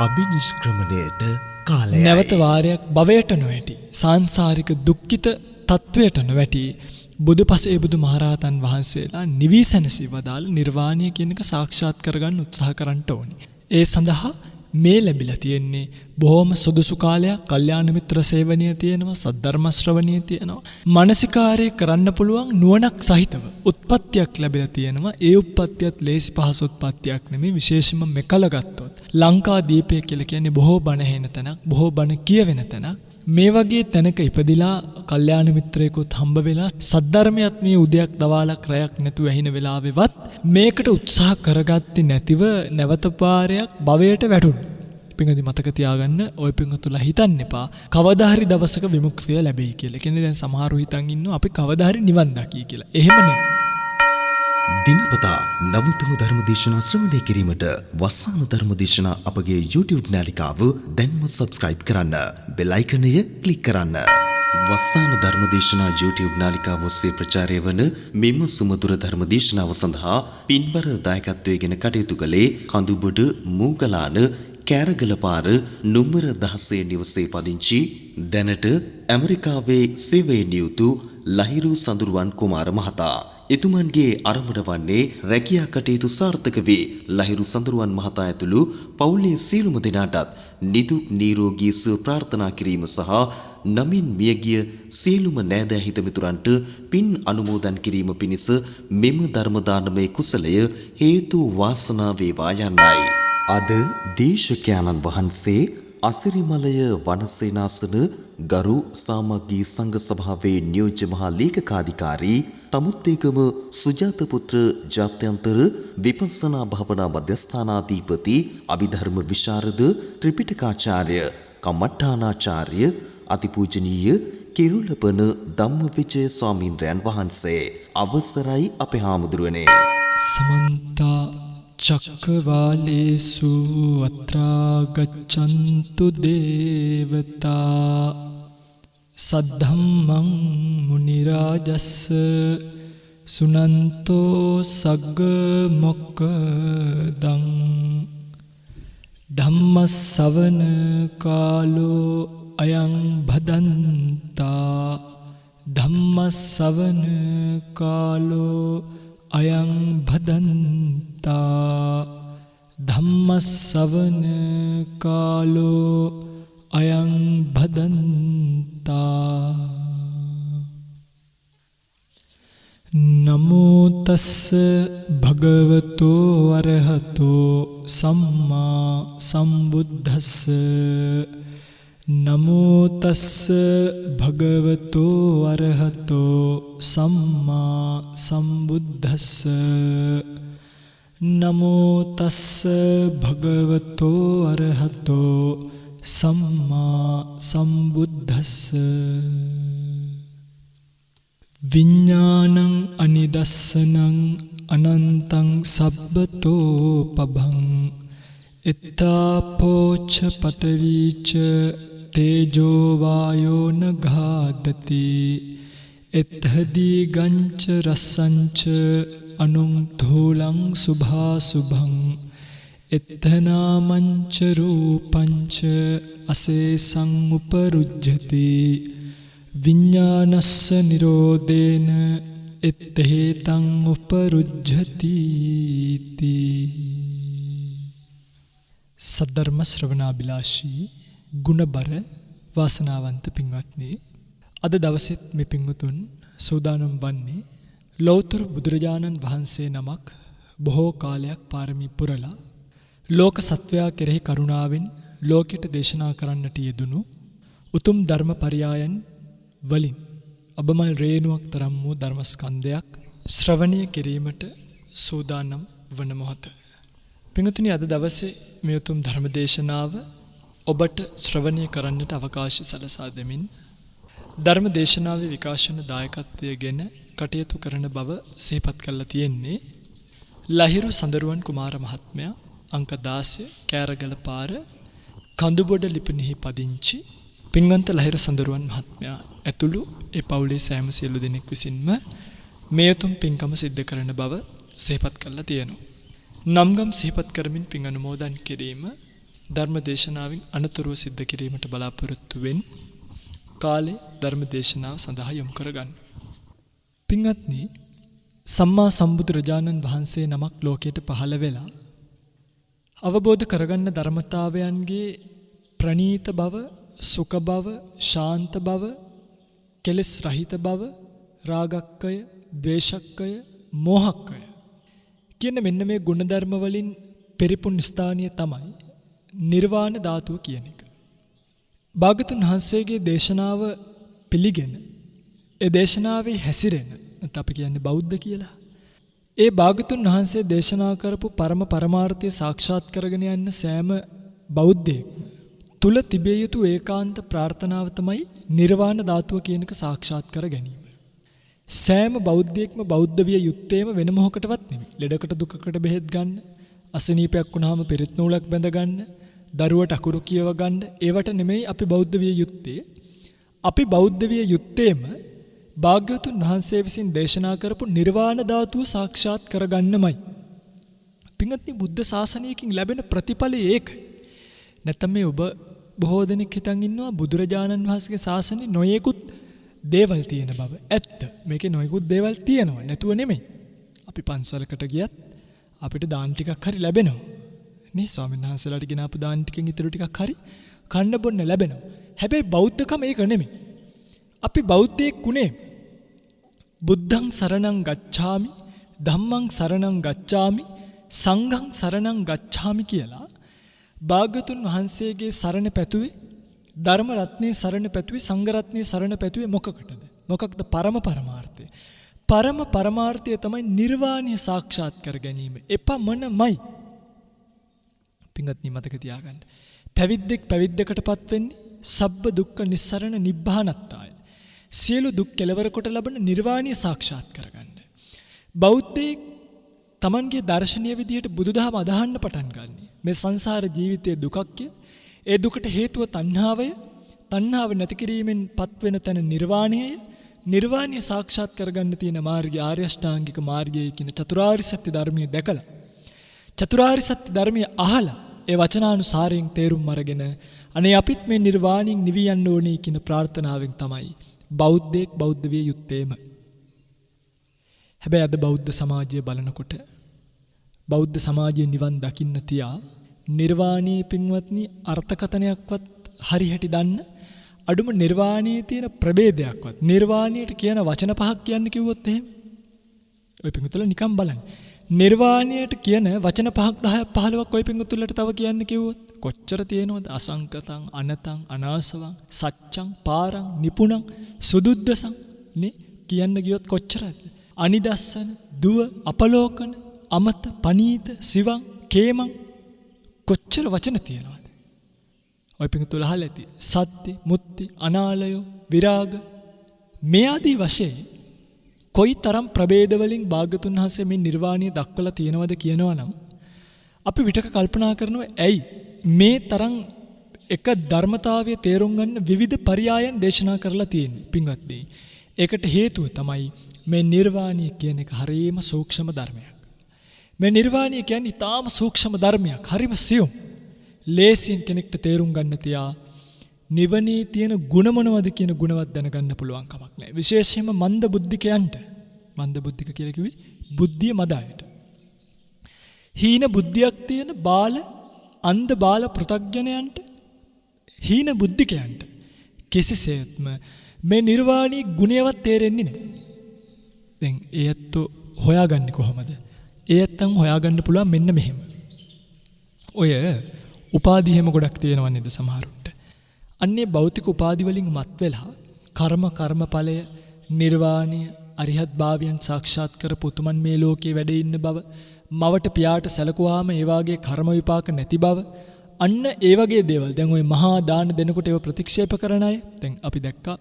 අභිනිෂ්ක්‍රමණයට කාලයයි. නැවත වාරයක් භවයට නොවැටි සාංසාරික දුක්ඛිත තත්වයට නොවැටි බුදුපසේ බුදු මහරහතන් වහන්සේලා නිවී සැනසී වදාළ නිර්වාණය කියන එක සාක්ෂාත් කරගන්න උත්සාහ කරන්න ඕනේ. ඒ සඳහා මේ ලැබිලා තියෙන්නේ බොහොම සුදුසු කාලයක්. කල්යාණ මිත්‍ර සේවනීය තියෙනවා, සද්ධර්ම ශ්‍රවණීය තියෙනවා. මානසිකාර්ය කරන්න පුළුවන් නුවණක් සහිතව උත්පත්තියක් ලැබිලා තියෙනවා. ඒ උත්පත්තියත් ලේසි පහසු උත්පත්තියක් නෙමෙයි. විශේෂයෙන්ම මෙකල ගත්තොත් ලංකා දීපය කියලා කියන්නේ බොහෝ බණ හෙන තැනක්, බොහෝ බණ කියවෙන තැනක්. මේ වගේ තැනක ඉපදිලා කල්යාණ මිත්‍රයෙකුත් හම්බ වෙලා සද්ධර්මයත් මේ උදයක් දවාලක් රැයක් නැතුව ඇහින වෙලාවෙවත් මේකට උත්සාහ කරගත්තේ නැතිව නැවත පාරයක් භවයට වැටුණා. පින්වදින් මතක තියාගන්න, ඔය පින්වතුලා හිතන්න එපා කවදා හරි දවසක විමුක්තිය ලැබෙයි කියලා. කියන්නේ දැන් සමහරව හිතන් ඉන්නවා අපි කවදා හරි නිවන් දකී කියලා. එහෙම නෙවෙයි. දිනපතා නවතම ධර්මදේශනා ශ්‍රවණය කිරීමට වස්සාන ධර්මදේශනා අපගේ YouTube නාලිකාව දැන්ම subscribe කරන්න. බෙල් අයිකනය ක්ලික් කරන්න. වස්සාන ධර්මදේශනා YouTube නාලිකාව ඔස්සේ ප්‍රචාරය වන මෙම සුමధుර ධර්මදේශනාව සඳහා පින්බර දායකත්වයෙන් කටයුතු කළේ කඳුබොඩ මූගලාන කෑරගලපාර නුම්බර 16 නිවසේ පදිංචි දැනට ඇමරිකාවේ සේවයේ නියුතු ලහිරු සඳුරුවන් කුමාර මහතා. එතුමන්ගේ අරමුණ වන්නේ රැකියා කටයුතු සාර්ථක වේ ලහිරු සඳුරුවන් මහතා ඇතුළු පවුලේ සියලුම දෙනාටත් නිදුක් නිරෝගී සුව ප්‍රාර්ථනා කිරීම සහ නමින් මියගිය සියලුම නෑදෑ හිත මිතුරන්ට පින් අනුමෝදන් කිරීම පිණිස මෙම ධර්ම දානමය කුසලය හේතු වාසනා වේවා යන්නයි. අද දේශකයන්න් වහන්සේ අසිරිමලය වනසේනාසන ගරු සාමග්ගී සංඝ සභාවේ නියෝජ්‍ය මහා ලේකකාධිකාරී තමුත්තේගම සුජාත පුත්‍ර ජාත්‍යන්තර විපස්සනා භාවනා මධ්‍යස්ථානාධිපති අභිධර්ම විශාරද ත්‍රිපිටකාචාර්ය කම්මඨානාචාර්ය අතිපූජනීය කිරුළපන ධම්මවිජය ස්වාමීන්ද්‍රයන් වහන්සේ. අවසරයි අපේ හාමුදුරුවනේ. සමන්ත චක්කවාලේසු අත්‍රා ගච්ඡන්තු දේවතා සද්ධම්මං මුනි රාජස්ස සුනන්තෝ සග්ග මොක්ඛදං ධම්මස්සවන කාලෝ අයං භදන්තා ධම්මස්සවන කාලෝ අයං භදන්තා ධම්මස්සවන කාලෝ අයං භදන්තා. නමෝ තස්ස භගවතෝ අරහතෝ සම්මා සම්බුද්දස්ස නමෝ තස්ස භගවතෝ අරහතෝ සම්මා සම්බුද්දස්ස නමෝ තස්ස භගවතෝ අරහතෝ සම්මා සම්බුද්දස්ස. විඤ්ඤාණං අනිදස්සනං අනන්තං සබ්බතෝ පබං එත්තාපෝච පඨවීච තේජෝ වායෝ නඝාදති එත්හදී ගංච රස්සංච අනුං ධූලං සුභාසුභං එත්තනාමංච රූපංච අසේසං උපරුජ්ජති විඤ්ඤානස්ස නිරෝධේන එත්තේතං උපරුජ්ජති තී. සද්ධර්ම ශ්‍රවණාබිලාෂී ගුණබර වාසනාවන්ත පින්වත්නි, අද දවසෙත් මේ පින්වතුන් සූදානම් වන්නේ ලෞතර බුදුරජාණන් වහන්සේ නමක් බොහෝ කාලයක් පාරමී පුරලා ලෝක සත්වයා කෙරෙහි කරුණාවෙන් ලෝකෙට දේශනා කරන්නට යෙදුණු උතුම් ධර්ම පරයයන් වලින් අබමල් රේණුවක් තරම් වූ ධර්මස්කන්ධයක් ශ්‍රවණය කිරීමට සූදානම් වන මොහොත. පින්වතුනි, අද දවසේ මේ උතුම් ධර්ම දේශනාව ඔබට ශ්‍රවණය කරන්නට අවකාශය සලසා දෙමින් ධර්ම දේශනාවේ විකාශන දායකත්වයේගෙන කටයුතු කරන බව සිහිපත් කරලා තියෙන්නේ ලහිරු සඳරුවන් කුමාර මහත්මයා, අංක 16 කෑරගලපාර කඳුබොඩ ලිපිනෙහි පදිංචි පින්වන්ත ලහිරු සඳරුවන් මහත්මයා ඇතුළු ඒ පවුලේ සෑම සියලු දෙනෙක් විසින්ම මේ උතුම් පින්කම සිද්ධ කරන බව සිහිපත් කරලා තියෙනවා. නම්ගම් සිහිපත් කරමින් පින් අනුමෝදන් කිරීම ධර්ම දේශනාවෙන් අනතුරුව සිද්ධ කිරීමට බලාපොරොත්තු වෙන් කාලේ ධර්ම දේශනාව සඳහා යොමු කරගන්න. පින්වත්නි, සම්මා සම්බුදුරජාණන් වහන්සේ නමක් ලෝකයට පහළ වෙලා අවබෝධ කරගන්න ධර්මතාවයන්ගේ ප්‍රණීත බව, සුඛ බව, ශාන්ත බව, කෙලෙස් රහිත බව, රාගක්කය, ද්වේෂක්කය, මෝහක්කය කියන මෙන්න මේ ගුණධර්ම වලින් පරිපූර්ණ ස්ථානීය තමයි නිර්වාණ ධාතුව කියන එක. භාගතුන් වහන්සේගේ දේශනාව පිළිගෙන ඒ දේශනාවේ හැසිරෙන නැත්නම් අපි කියන්නේ බෞද්ධ කියලා. ඒ භාගතුන් වහන්සේ දේශනා කරපු පරම පරමාර්ථය සාක්ෂාත් කරගෙන යන්න සෑම බෞද්ධයෙක්ම තුල තිබිය යුතු ඒකාන්ත ප්‍රාර්ථනාව තමයි නිර්වාණ ධාතුව කියන එක සාක්ෂාත් කර ගැනීම. සෑම බෞද්ධයෙක්ම බෞද්ධ විය යුත්තේම වෙන මොහොකටවත් නෙමෙයි. ලෙඩකට දුකකට බෙහෙත් ගන්න, අසනීපයක් වුණාම පෙරත් නූලක් බැඳ ගන්න, දරුවට අකුරු කියව ගන්න, ඒවට නෙමෙයි අපි බෞද්ධ විය යුත්තේ. අපි බෞද්ධ විය යුත්තේම භාග්‍යවතුන් වහන්සේ විසින් දේශනා කරපු නිර්වාණ ධාතුව සාක්ෂාත් කරගන්නමයි. පින්වත්නි, බුද්ධ ශාසනයකින් ලැබෙන ප්‍රතිඵලය ඒකයි. නැත්නම් මේ ඔබ බොහෝ දෙනෙක් හිතන් ඉන්නවා බුදුරජාණන් වහන්සේගේ ශාසනයේ නොයෙකුත් දේවල් තියෙන බව. ඇත්ත. මේකේ නොයෙකුත් දේවල් තියෙනවා. නැතුව නෙමෙයි. අපි පන්සලකට ගියත් අපිට දාන ටිකක් හරි ලැබෙනවා. නේ ස්වාමීන් වහන්සේලාට ගෙන ආපු දාන ටිකෙන් ඉතුරු ටිකක් හරි කන්න බොන්න ලැබෙනවා. හැබැයි බෞද්ධකම ඒක නෙමෙයි. අපි බෞද්ධයෙක් උනේ බුද්ධං සරණං ගච්ඡාමි, ධම්මං සරණං ගච්ඡාමි, සංඝං සරණං ගච්ඡාමි කියලා භාග්‍යවතුන් වහන්සේගේ සරණ පැතුවේ, ධර්ම රත්නේ සරණ පැතුවේ, සංඝ රත්නේ සරණ පැතුවේ මොකකටද? මොකක්ද පරම පරමාර්ථය? පරම පරමාර්ථය තමයි නිර්වාණය සාක්ෂාත් කර ගැනීම. එපමණමයි. පින්වත්නි, මතක තියාගන්න. පැවිද්දෙක් පැවිද්දකටපත් වෙන්නේ සබ්බ දුක්ඛ නිස්සරණ නිබ්බානත්තාය. සියලු දුක් කෙලවර කොට ලබන නිර්වාණය සාක්ෂාත් කරගන්න. බෞද්ධයෙක් තමන්ගේ දර්ශනීය විදියට බුදුදහම අදහන්න පටන් ගන්න. මේ සංසාර ජීවිතයේ දුකක්ය. ඒ දුකට හේතුව තණ්හාවය. තණ්හාව නැති කිරීමෙන් පත්වෙන තැන නිර්වාණයය. නිර්වාණය සාක්ෂාත් කරගන්න තියෙන මාර්ගය ආර්ය අෂ්ටාංගික මාර්ගය කියන චතුරාර්ය සත්‍ය ධර්මයේ දැකලා, චතුරාර්ය සත්‍ය ධර්මයේ අහලා, ඒ වචනානුසාරයෙන් තේරුම් අරගෙන අනේ අපිත් මේ නිර්වාණයෙන් නිවි යන්න ඕනේ කියන ප්‍රාර්ථනාවෙන් තමයි බෞද්ධයෙක් බෞද්ධ විය යුත්තේම. හැබැයි අද බෞද්ධ සමාජය බලනකොට බෞද්ධ සමාජයේ නිවන් දකින්න තියා නිර්වාණයේ පින්වත්නි අර්ථකථනයක්වත් හරිහැටි දන්න, අඩුම නිර්වාණයේ තියෙන ප්‍රභේදයක්වත්, නිර්වාණයට කියන වචන පහක් කියන්න කිව්වොත් එහෙම ඔය පින්වතුන්ලා නිකන් බලන්න. නිර්වාණයට කියන වචන 5ක් 10ක් 15ක් ඔය පින්වතුන්ලට තව කියන්න කිව්වොත් කොච්චර තියෙනවද? අසංකතං, අනතං, අනාසවං, සච්ඡං, පාරං, නිපුණං, සුදුද්දසං නේ කියන්න ගියොත් කොච්චරද? අනිදස්සන, දුව, අපලෝකන, අමත, පනීත, සිවං, කේමං, කොච්චර වචන තියෙනවද? ඔය පිටුල අහලා ඇති. සත්‍ය, මුත්‍ති, අනාලය, විරාග මේ ආදී වශයෙන් කොයි තරම් ප්‍රභේද වලින් භාග්‍යතුන් වහන්සේ මේ නිර්වාණය දක්වලා තියෙනවද කියනවනම් අපි විතක කල්පනා කරනවා, ඇයි මේ තරම් එක ධර්මතාවයේ තේරුම් ගන්න විවිධ පරයයන් දේශනා කරලා තියෙන්නේ? පින්වත්නි, ඒකට හේතුව තමයි මේ නිර්වාණය කියන එක හරියම සූක්ෂම ධර්මයක්. මේ නිර්වාණය කියන්නේ ඊටාම සූක්ෂම ධර්මයක්. හරිම සියුම්. ලේසියෙන් කෙනෙක්ට තේරුම් ගන්න තියා නිවනේ තියෙන ಗುಣ මොනවද කියන ගුණවත් දැනගන්න පුළුවන් කමක් නැහැ. විශේෂයෙන්ම මන්ද බුද්ධිකයන්ට. මන්ද බුද්ධික කියලා කිව්වේ බුද්ධිය මදායට. හීන බුද්ධියක් තියෙන බාල, අන්ධ බාල පෘථග්ජනයන්ට, හීන බුද්ධිකයන්ට කිසිසේත්ම මේ නිර්වාණී ගුණයවත් තේරෙන්නේ නැහැ. දැන් ඒ ඇත්තෝ හොයාගන්නේ කොහොමද? ඒ ඇත්තන් හොයාගන්න පුළුවන් මෙන්න මෙහෙම. ඔය උපාධි හැම ගොඩක් තියෙනවා නේද සමහරුන්ට. අන්නේ භෞතික උපාධි වලින් මත් වෙලා කර්මඵලය, නිර්වාණය, අරිහත් භාවයන් සාක්ෂාත් කර පුතුමන් මේ ලෝකේ වැඩ ඉන්න බව, මවට පියාට සැලකුවාම ඒ වාගේ කර්ම විපාක නැති බව, අන්න ඒ වගේ දේවල්. දැන් ওই මහා දාන දෙනකොට ඒව ප්‍රතික්ෂේප කරන අය දැන් අපි දැක්කා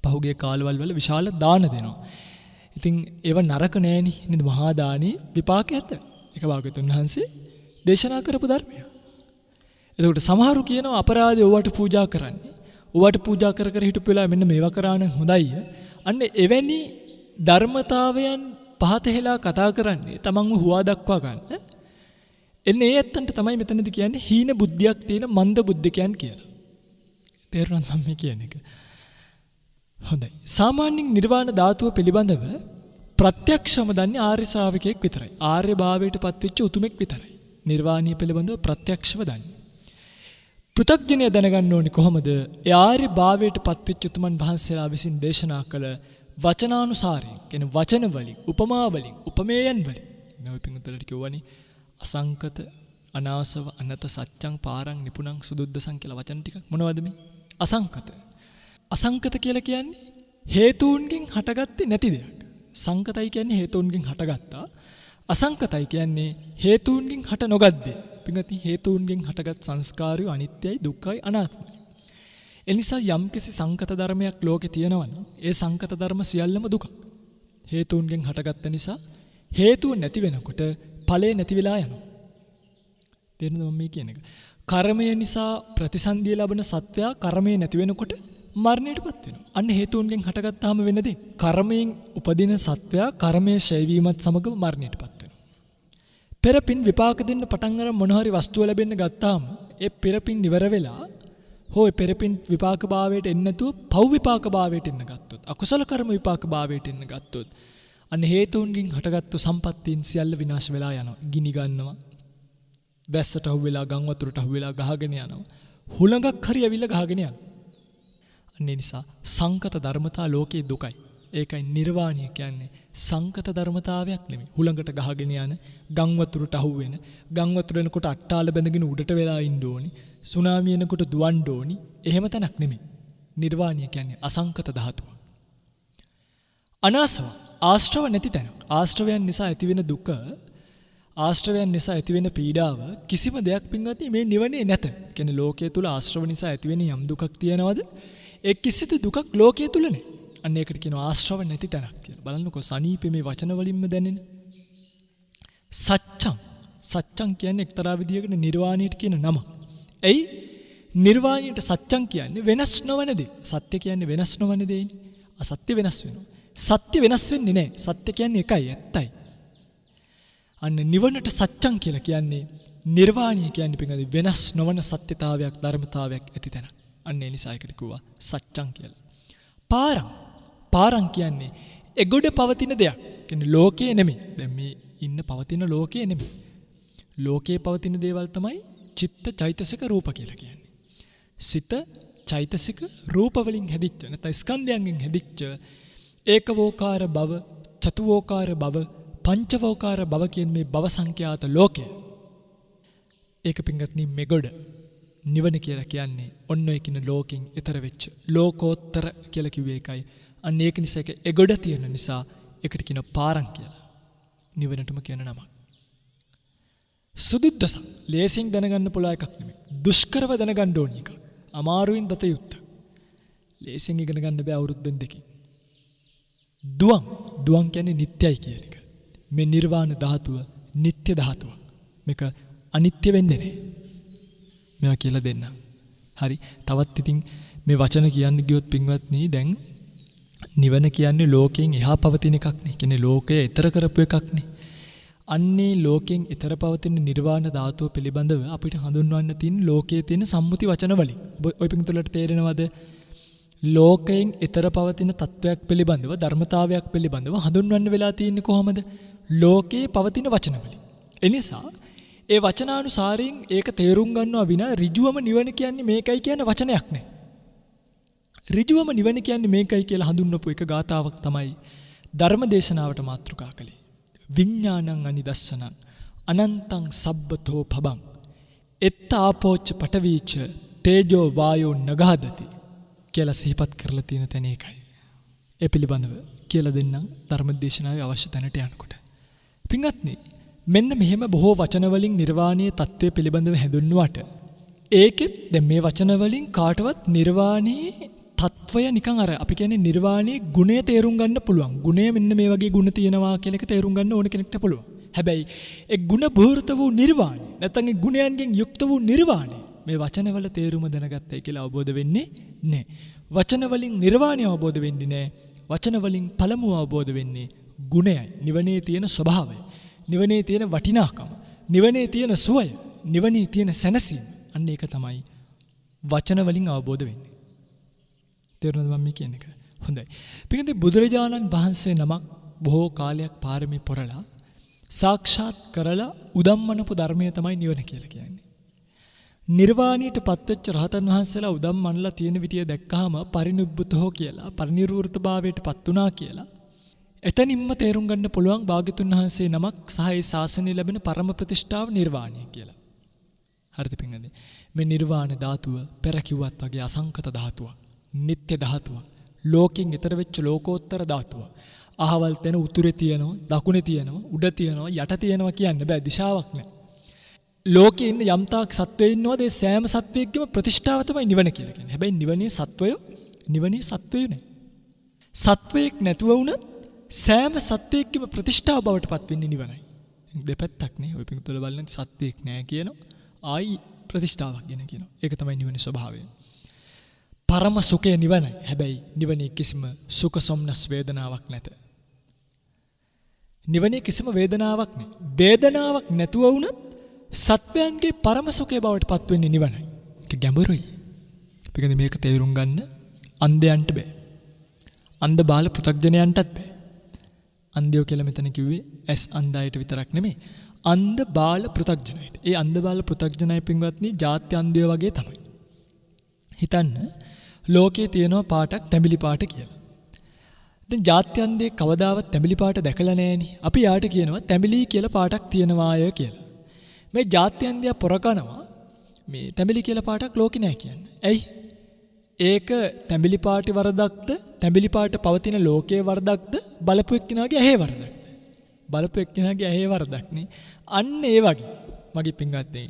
පහුගිය කාලවල වල විශාල දාන දෙනවා. ඉතින් ඒව නරක නෑනේ නේද? මහා දානේ විපාකය ඇත. ඒක භාග්‍යවතුන් වහන්සේ දේශනා කරපු ධර්මය. එතකොට සමහරු කියනවා අපරාධය ඕවට පූජා කරන්නේ. ඕවට පූජා කර කර හිටපු වෙලාව මෙන්න මේවා කරා නම් හොඳයි. අන්න එවැනි ධර්මතාවයන් පහත හෙලා කතා කරන්නේ තමන්ව හුවා දක්වා ගන්න. එන්නේ ඒ ඇත්තන්ට තමයි මෙතනදී කියන්නේ හීන බුද්ධියක් තියෙන මන්ද බුද්ධිකයන් කියලා. තේරුණාද මම කියන එක? හොඳයි. සාමාන්‍යයෙන් නිර්වාණ ධාතුව පිළිබඳව ප්‍රත්‍යක්ෂම දන්නේ ආර්ය ශ්‍රාවකයෙක් විතරයි. ආර්ය භාවයට පත්වෙච්ච උතුමෙක් විතරයි. නිර්වාණය පිළිබඳව ප්‍රත්‍යක්ෂව දන්නේ. පෘථග්ජනය දැනගන්න ඕනේ කොහොමද? ඒ ආර්ය භාවයට පත්වෙච්ච උතුමන් වහන්සේලා විසින් දේශනා කළ වචනානුසාරයෙන්, කියන වචන වලින්, උපමා වලින්, උපමේයන් වලින්. මේ ඔය පිටුතලට කියවනේ අසංකත, අනාසව, අනත, සත්‍යං, පාරං, නිපුණං, සුදුද්දසං කියලා වචන ටිකක්. මොනවද මේ? අසංකත. අසංකත කියලා කියන්නේ හේතුන්ගෙන් හටගත්තේ නැති දෙයක්. සංකතයි කියන්නේ හේතුන්ගෙන් හටගත්තා. අසංකතයි කියන්නේ හේතුන්ගෙන් හට නොගද්දේ. පින්වත්නි, හේතුන්ගෙන් හටගත් සංස්කාරය අනිත්‍යයි, දුක්ඛයි, අනාත්මයි. එනිසා යම්කිසි සංකත ධර්මයක් ලෝකේ තියෙනවා නම් ඒ සංකත ධර්ම සියල්ලම දුක. හේතුන්ගෙන් හටගත්ත නිසා හේතුව නැති වෙනකොට ඵලය නැති වෙලා යනවා. තේරෙනවද මම මේ කියන එක? කර්මය නිසා ප්‍රතිසන්දිය ලබන සත්වයා කර්මය නැති වෙනකොට මරණයටපත් වෙනවා. අන්න හේතුන්ගෙන් හටගත්තාම වෙන දේ. කර්මයෙන් උපදින සත්වයා කර්මයේ ඡය වීමත් සමගම මරණයටපත් වෙනවා. පෙරපින් විපාක දෙන්න පටන් අරන් මොන හරි වස්තුව ලැබෙන්න ගත්තාම ඒ පෙරපින් ඉවර වෙලා හොය පෙරපින් විපාක භාවයට එන්නේ නැතුව පව් විපාක භාවයට එන්න ගත්තොත්, අකුසල කර්ම විපාක භාවයට එන්න ගත්තොත් අන්න හේතුන්ගෙන් හටගත්තු සම්පත්තීන් සියල්ල විනාශ වෙලා යනවා. ගිනි ගන්නවා. වැස්සට අහු වෙලා, ගම් වතුරට අහු වෙලා ගහගෙන යනවා. හුළඟක් හරි ඇවිල්ලා ගහගෙන යනවා. අන්න ඒ නිසා සංකත ධර්මතා ලෝකේ දුකයි. ඒකයි නිර්වාණය කියන්නේ සංකත ධර්මතාවයක් නෙමෙයි. හුළඟට ගහගෙන යන, ගම් වතුරට අහු වෙන, ගම් වතුර එනකොට අට්ටාල බැඳගෙන උඩට වෙලා ඉන්න ඕනි. සුනාමි එනකොට දුවන්න ඕනි. එහෙම තැනක් නෙමෙයි. නිර්වාණය කියන්නේ අසංකත ධාතුව. අනාසව ආශ්‍රව නැති තැනක්. ආශ්‍රවයන් නිසා ඇතිවෙන දුක, ආශ්‍රවයන් නිසා ඇතිවෙන පීඩාව කිසිම දෙයක් පින්වත්නි මේ නිවනේ නැත. කියන්නේ ලෝකයේ තුල ආශ්‍රව නිසා ඇතිවෙන යම් දුකක් තියනවද? ඒ කිසිදු දුකක් ලෝකයේ තුල නැහැ. අන්න ඒකට කියනවා ආශ්‍රව නැති තැනක් කියලා. බලන්නකෝ සනීපේ මේ වචන වලින්ම දැනෙන. සත්‍යං. සත්‍යං කියන්නේ එක්තරා විදියකට නිර්වාණයට කියන නම. එයි නිර්වාණයට සත්‍යං කියන්නේ වෙනස් නොවන දේ. සත්‍ය කියන්නේ වෙනස් නොවන දෙයිනේ. අසත්‍ය වෙනස් වෙනවා. සත්‍ය වෙනස් වෙන්නේ නැහැ. සත්‍ය කියන්නේ එකයි, ඇත්තයි. අන්න නිවනට සත්‍යං කියලා කියන්නේ නිර්වාණය කියන්නේ පිටුද වෙනස් නොවන සත්‍යතාවයක්, ධර්මතාවයක් ඇති තැනක්. අන්න ඒ නිසා ඒකට කිව්වා සත්‍යං කියලා. පාරං. පාරං කියන්නේ එගොඩ පවතින දෙයක්. කියන්නේ ලෝකේ නෙමෙයි. දැන් මේ ඉන්න පවතින ලෝකේ නෙමෙයි. ලෝකේ පවතින දේවල් තමයි චිත්ත, චෛතසික, රූප කියලා කියන්නේ. සිත, චෛතසික, රූප වලින් හැදිච්ච නැත්නම් ස්කන්ධයන්ගෙන් හැදිච්ච ඒකවෝකාර භව, චතුවෝකාර භව, පංචවෝකාර භව කියන මේ භව සංඛ්‍යාත ලෝකය. ඒක පින්ගත්නි මෙගොඩ නිවන කියලා කියන්නේ ඔන්න ඔය කින ලෝකෙන් ඈතර වෙච්ච ලෝකෝත්තර කියලා කිව්වේ ඒකයි. අන්න ඒක නිසා ඒක එගොඩ තියෙන නිසා ඒකට කියන පාරං කියලා. නිවනටම කියන නමක්. සුදුද්දස ලේසින් දැනගන්න පුළුවන් එකක් නෙමෙයි. දුෂ්කරව දැනගන්න ඕන එකක්. අමාරුවෙන් දත යුත්තක්. ලේසින් ඉගෙන ගන්න බෑ අවුරුද්දෙන් දෙකකින්. දුවං කියන්නේ නිට්ටයයි කියන එක. මේ නිර්වාණ ධාතුව නිට්ටය ධාතුවක්. මේක අනිත්‍ය වෙන්නේ නැහැ. මේවා කියලා දෙන්න. හරි. තවත් ඉතින් මේ වචන කියන්න ගියොත් පින්වත්නි දැන් නිවන කියන්නේ ලෝකයෙන් එහා පවතින එකක් නේ. කියන්නේ ලෝකය ඈතර කරපු එකක් නේ. අන්නේ ලෝකයෙන් ඈතර පවතින නිර්වාණ ධාතුව පිළිබඳව අපිට හඳුන්වන්න තියෙන ලෝකයේ තියෙන සම්මුති වචන වලින්. ඔය පිටුලට තේරෙනවද? ලෝකයෙන් ඈතර පවතින තත්වයක් පිළිබඳව, ධර්මතාවයක් පිළිබඳව හඳුන්වන්න වෙලා තියෙන්නේ කොහොමද? ලෝකයේ පවතින වචන වලින්. එනිසා ඒ වචනානුසාරයෙන් ඒක තේරුම් ගන්නවා විනා ඍජුවම නිවන කියන්නේ මේකයි කියන වචනයක් නැහැ. ඍජුවම නිවන කියන්නේ මේකයි කියලා හඳුන්වපු එක ගාතාවක් තමයි ධර්මදේශනාවට මාතෘකා කළේ. විඥානං අනිදස්සනං අනන්තං සබ්බතෝ පබං එත්ත ආපෝච්ච පටවීච තේජෝ වායෝ නගහදති කියලා සිහිපත් කරලා තියෙන තැන ඒකයි. ඒ පිළිබඳව කියලා දෙන්නම් ධර්මදේශනාවේ අවශ්‍ය තැනට යනකොට. පින්වත්නි මෙන්න මෙහෙම බොහෝ වචන වලින් නිර්වාණයේ தત્ත්වය පිළිබඳව හැඳුන්වුවාට ඒකෙත් දැන් මේ වචන වලින් කාටවත් නිර්වාණයේ தত্ত্বය නිකන් අර අපි කියන්නේ නිර්වාණයේ ගුණය තේරුම් ගන්න පුළුවන්. ගුණය මෙන්න මේ වගේ ගුණ තියෙනවා කියන එක තේරුම් ගන්න ඕන කෙනෙක්ට පුළුවන්. හැබැයි ඒ ගුණ බහූර්ත වූ නිර්වාණය නැත්නම් ඒ ගුණයන්ගෙන් යුක්ත වූ නිර්වාණය මේ වචනවල තේරුම දැනගත්තයි කියලා අවබෝධ වෙන්නේ නැහැ. වචන වලින් නිර්වාණය අවබෝධ වෙන්නේ නැහැ. වචන වලින් පළමුව අවබෝධ වෙන්නේ ගුණයයි. නිවනේ තියෙන ස්වභාවය. නිවනේ තියෙන වටිනාකම. නිවනේ තියෙන සුවය, නිවනේ තියෙන සැනසීම, අන්න ඒක තමයි වචන වලින් අවබෝධ වෙන්නේ. තේරුණාද මම කියන එක? හොඳයි. පිටින් බුදුරජාණන් වහන්සේ නමක් බොහෝ කාලයක් පාරමී පුරලා සාක්ෂාත් කරලා උදම්මනපු ධර්මය තමයි නිවන කියලා කියන්නේ. නිර්වාණයට පත්වෙච්ච රහතන් වහන්සේලා උදම්මනලා තියෙන විදිය දැක්කහම පරිනිබ්බුතෝ කියලා, පරිනිර්වෘතභාවයට පත් වුණා කියලා එතනින්ම තේරුම් ගන්න පුළුවන් භාග්‍යතුන් වහන්සේ නමක් සහ ඒ ශාසනය ලැබෙන පරම ප්‍රතිෂ්ඨාව නිර්වාණය කියලා. හරිද පින්නද? මේ නිර්වාණ ධාතුව පෙර කිව්වත් වගේ අසංකත ධාතුවක්, නිත්‍ය ධාතුවක්, ලෝකෙන් ඈතර වෙච්ච ලෝකෝත්තර ධාතුවක්. අහවල් තැන උතුරේ තියෙනවා, දකුණේ තියෙනවා, උඩ තියෙනවා, යට තියෙනවා කියන්න බෑ, දිශාවක් නෑ. ලෝකේ ඉන්න යම්තාක් සත්වයෝ ඉන්නවාද ඒ සෑම සත්වයකම ප්‍රතිෂ්ඨාව තමයි නිවන කියලා කියන්නේ. හැබැයි නිවනේ සත්වයෝ නෑ. සත්වයක් නැතුව වුණත් සෑම සත්වයකම ප්‍රතිෂ්ඨාව බවට පත් වෙන්නේ නිවනයි. දෙපැත්තක් නේ. ඔය පිටුතල බලන්න සත්වයක් නෑ කියනවා. ආයි ප්‍රතිෂ්ඨාවක් ගැන කියනවා. ඒක තමයි නිවනේ ස්වභාවය. පරම සුඛය නිවනයි. හැබැයි නිවනේ කිසිම සුඛ සොම්නස් වේදනාවක් නැත. නිවනේ කිසිම වේදනාවක් නෑ. වේදනාවක් නැතුව වුණත් සත්වයන්ගේ පරම සුඛය බවට පත් වෙන්නේ නිවනයි. ඒක ගැඹුරුයි. පිටින් මේක තේරුම් ගන්න අන්ධයන්ට බෑ. අන්ධ බාල පෘථග්ජනයන්ටත් බෑ. අන්ධයෝ කියලා මෙතන කිව්වේ ඇස් අන්ධයට විතරක් නෙමෙයි. අන්ධ බාල පෘථග්ජනයට. ඒ අන්ධ බාල පෘථග්ජනය පින්වත්නි ජාත්‍ය අන්ධයෝ වගේ තමයි. හිතන්න ලෝකේ තියෙනවා පාටක් තැඹිලි පාට කියලා. දැන් ජාත්‍ය අන්ධයෙක් කවදාවත් තැඹිලි පාට දැකලා නැහෙනි. අපි යාට කියනවා තැඹිලි කියලා පාටක් තියෙනවාය කියලා. මේ ජාත්‍ය අන්ධයා පොරකනවා මේ තැඹිලි කියලා පාටක් ලෝකේ නැහැ කියන්නේ. ඇයි? ඒක තැඹිලි පාටි වරදක්ද? තැඹිලි පාට පවතින ලෝකයේ වරදක්ද? බලපු එක්කිනාගේ ඇහි වරදක්ද? බලපු එක්කිනාගේ ඇහි වරදක් නේ. අන්න ඒ වගේ මගේ පින්වත්නි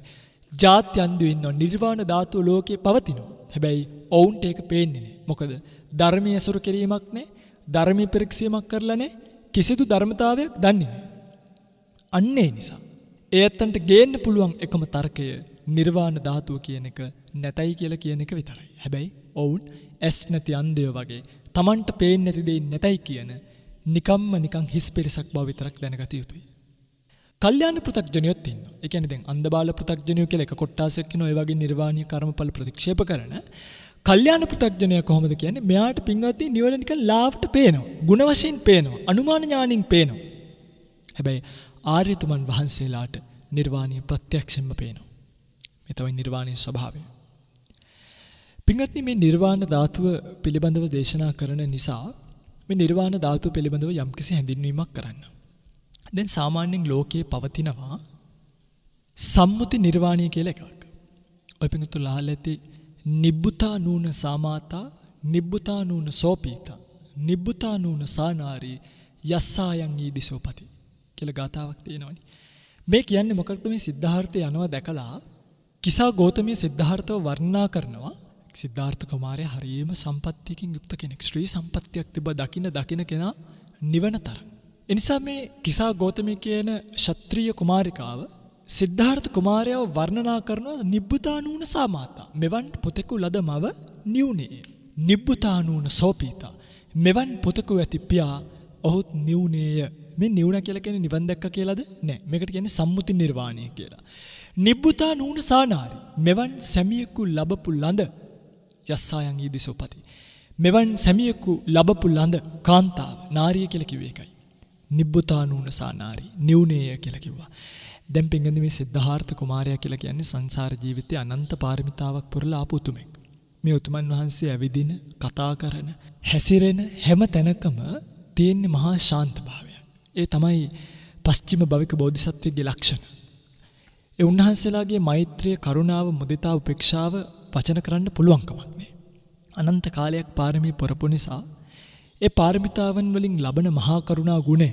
ජාත්‍ය අන්ධයෝ ඉන්නවා නිර්වාණ ධාතුව ලෝකේ පවතිනවා. හැබැයි ඔවුන්ට ඒක පේන්නේ නැහැ. මොකද ධර්මීය අසුර කිරීමක් නැහැ. ධර්මීය පරීක්ෂීමක් කරලා නැහැ. කිසිදු ධර්මතාවයක් දන්නේ නැහැ. අන්න ඒ නිසා ඒ ඇත්තන්ට ගේන්න පුළුවන් එකම තර්කය නිර්වාණ ධාතුව කියන එක නැතයි කියලා කියන එක විතරයි. හැබැයි ඔවුන් ඇස් නැති අන්ධයෝ වගේ Tamanට පේන්නේ නැති දෙයින් නැතයි කියන නිකන් හිස් පිරිසක් බව විතරක් දැනගත යුතුයි. කල්යාණ පෘථග්ජනයොත් ඉන්නවා. ඒ කියන්නේ දැන් අන්ධබාල පෘථග්ජනයෝ කියලා එක කොටාසයක් ඉන්නවා. ඒ වගේ නිර්වාණීය කර්මඵල ප්‍රතික්ෂේප කරන කල්යාණ පෘථග්ජනයා කොහොමද කියන්නේ? මෙයාට පින්වත්නි නිවන නිකන් ලාවට පේනවා. ಗುಣ වශයෙන් පේනවා. අනුමාන ඥාණින් පේනවා. හැබැයි ආර්යතුමන් වහන්සේලාට නිර්වාණීය ප්‍රත්‍යක්ෂයෙන්ම පේනවා. මේ තමයි නිර්වාණයේ ස්වභාවය. පින්වත්නි මේ නිර්වාණ ධාතුව පිළිබඳව දේශනා කරන නිසා මේ නිර්වාණ ධාතුව පිළිබඳව යම්කිසි හැඳින්වීමක් කරන්න. දැන් සාමාන්‍යයෙන් ලෝකයේ පවතිනවා සම්මුති නිර්වාණය කියලා එකක්. ඔය පිටුතු ලහලා ඇති නිබ්බුතා නූන සාමාතා නිබ්බුතා නූන සෝපීතා නිබ්බුතා නූන සානාරී යස්සායන් ඊදිසෝපති කියලා ගාතාවක් තියෙනවානේ. මේ කියන්නේ මොකක්ද? මේ සිද්ධාර්ථය යනවා දැකලා කිසා ගෞතමී සිද්ධාර්ථව වර්ණනා කරනවා. සිද්ධාර්ථ කුමාරයා හරියම සම්පත්තියකින් යුක්ත කෙනෙක්. ශ්‍රී සම්පත්තියක් තිබ්බ දකින්න කෙනා නිවන තරම්. එනිසා මේ කිසා ගෞතමී කියන ක්ෂත්‍රීය කුමාරිකාව සිද්ධාර්ථ කුමාරයාව වර්ණනා කරනවා නිබ්බුතානූන සාමාතා. මෙවන් පුතෙකු ලද මව නිවුනේ. නිබ්බුතානූන සෝපීතා. මෙවන් පුතෙකු ඇති පියා ඔහුත් නිවුනේය. මේ නිවුණ කියලා කියන්නේ නිවන් දැක්ක කියලාද? නෑ. මේකට කියන්නේ සම්මුති නිර්වාණය කියලා. නිබ්බුතානූන සානාරි. මෙවන් සැමියෙකු ලැබපු ලඳ යස්සායන් ඊදිසෝපති. මෙවන් සැමියෙකු ලැබපු ලඳ කාන්තාව නාරිය කියලා කිව්වේ ඒකයි. නිබ්බුතානූන සානාරි නිවුනේය කියලා කිව්වා. දැන් පින්ගන්නේ මේ සිද්ධාර්ථ කුමාරයා කියලා කියන්නේ සංසාර ජීවිතයේ අනන්ත පාරමිතාවක් පුරලා ආපු උතුමෙක්. මේ උතුමන් වහන්සේ ඇවිදින, කතා කරන, හැසිරෙන හැම තැනකම තියෙන මහා ශාන්ත භාවයක්. ඒ තමයි පස්චිම භවික බෝධිසත්වයේ ලක්ෂණ. ඒ උන්වහන්සේලාගේ මෛත්‍රිය, කරුණාව, මුදිතාව, උපේක්ෂාව වචන කරන්න පුළුවන් කමක් නෑ. අනන්ත කාලයක් පාරමී පුරපු නිසා ඒ පාරමිතාවන් වලින් ලබන මහා කරුණා ගුණය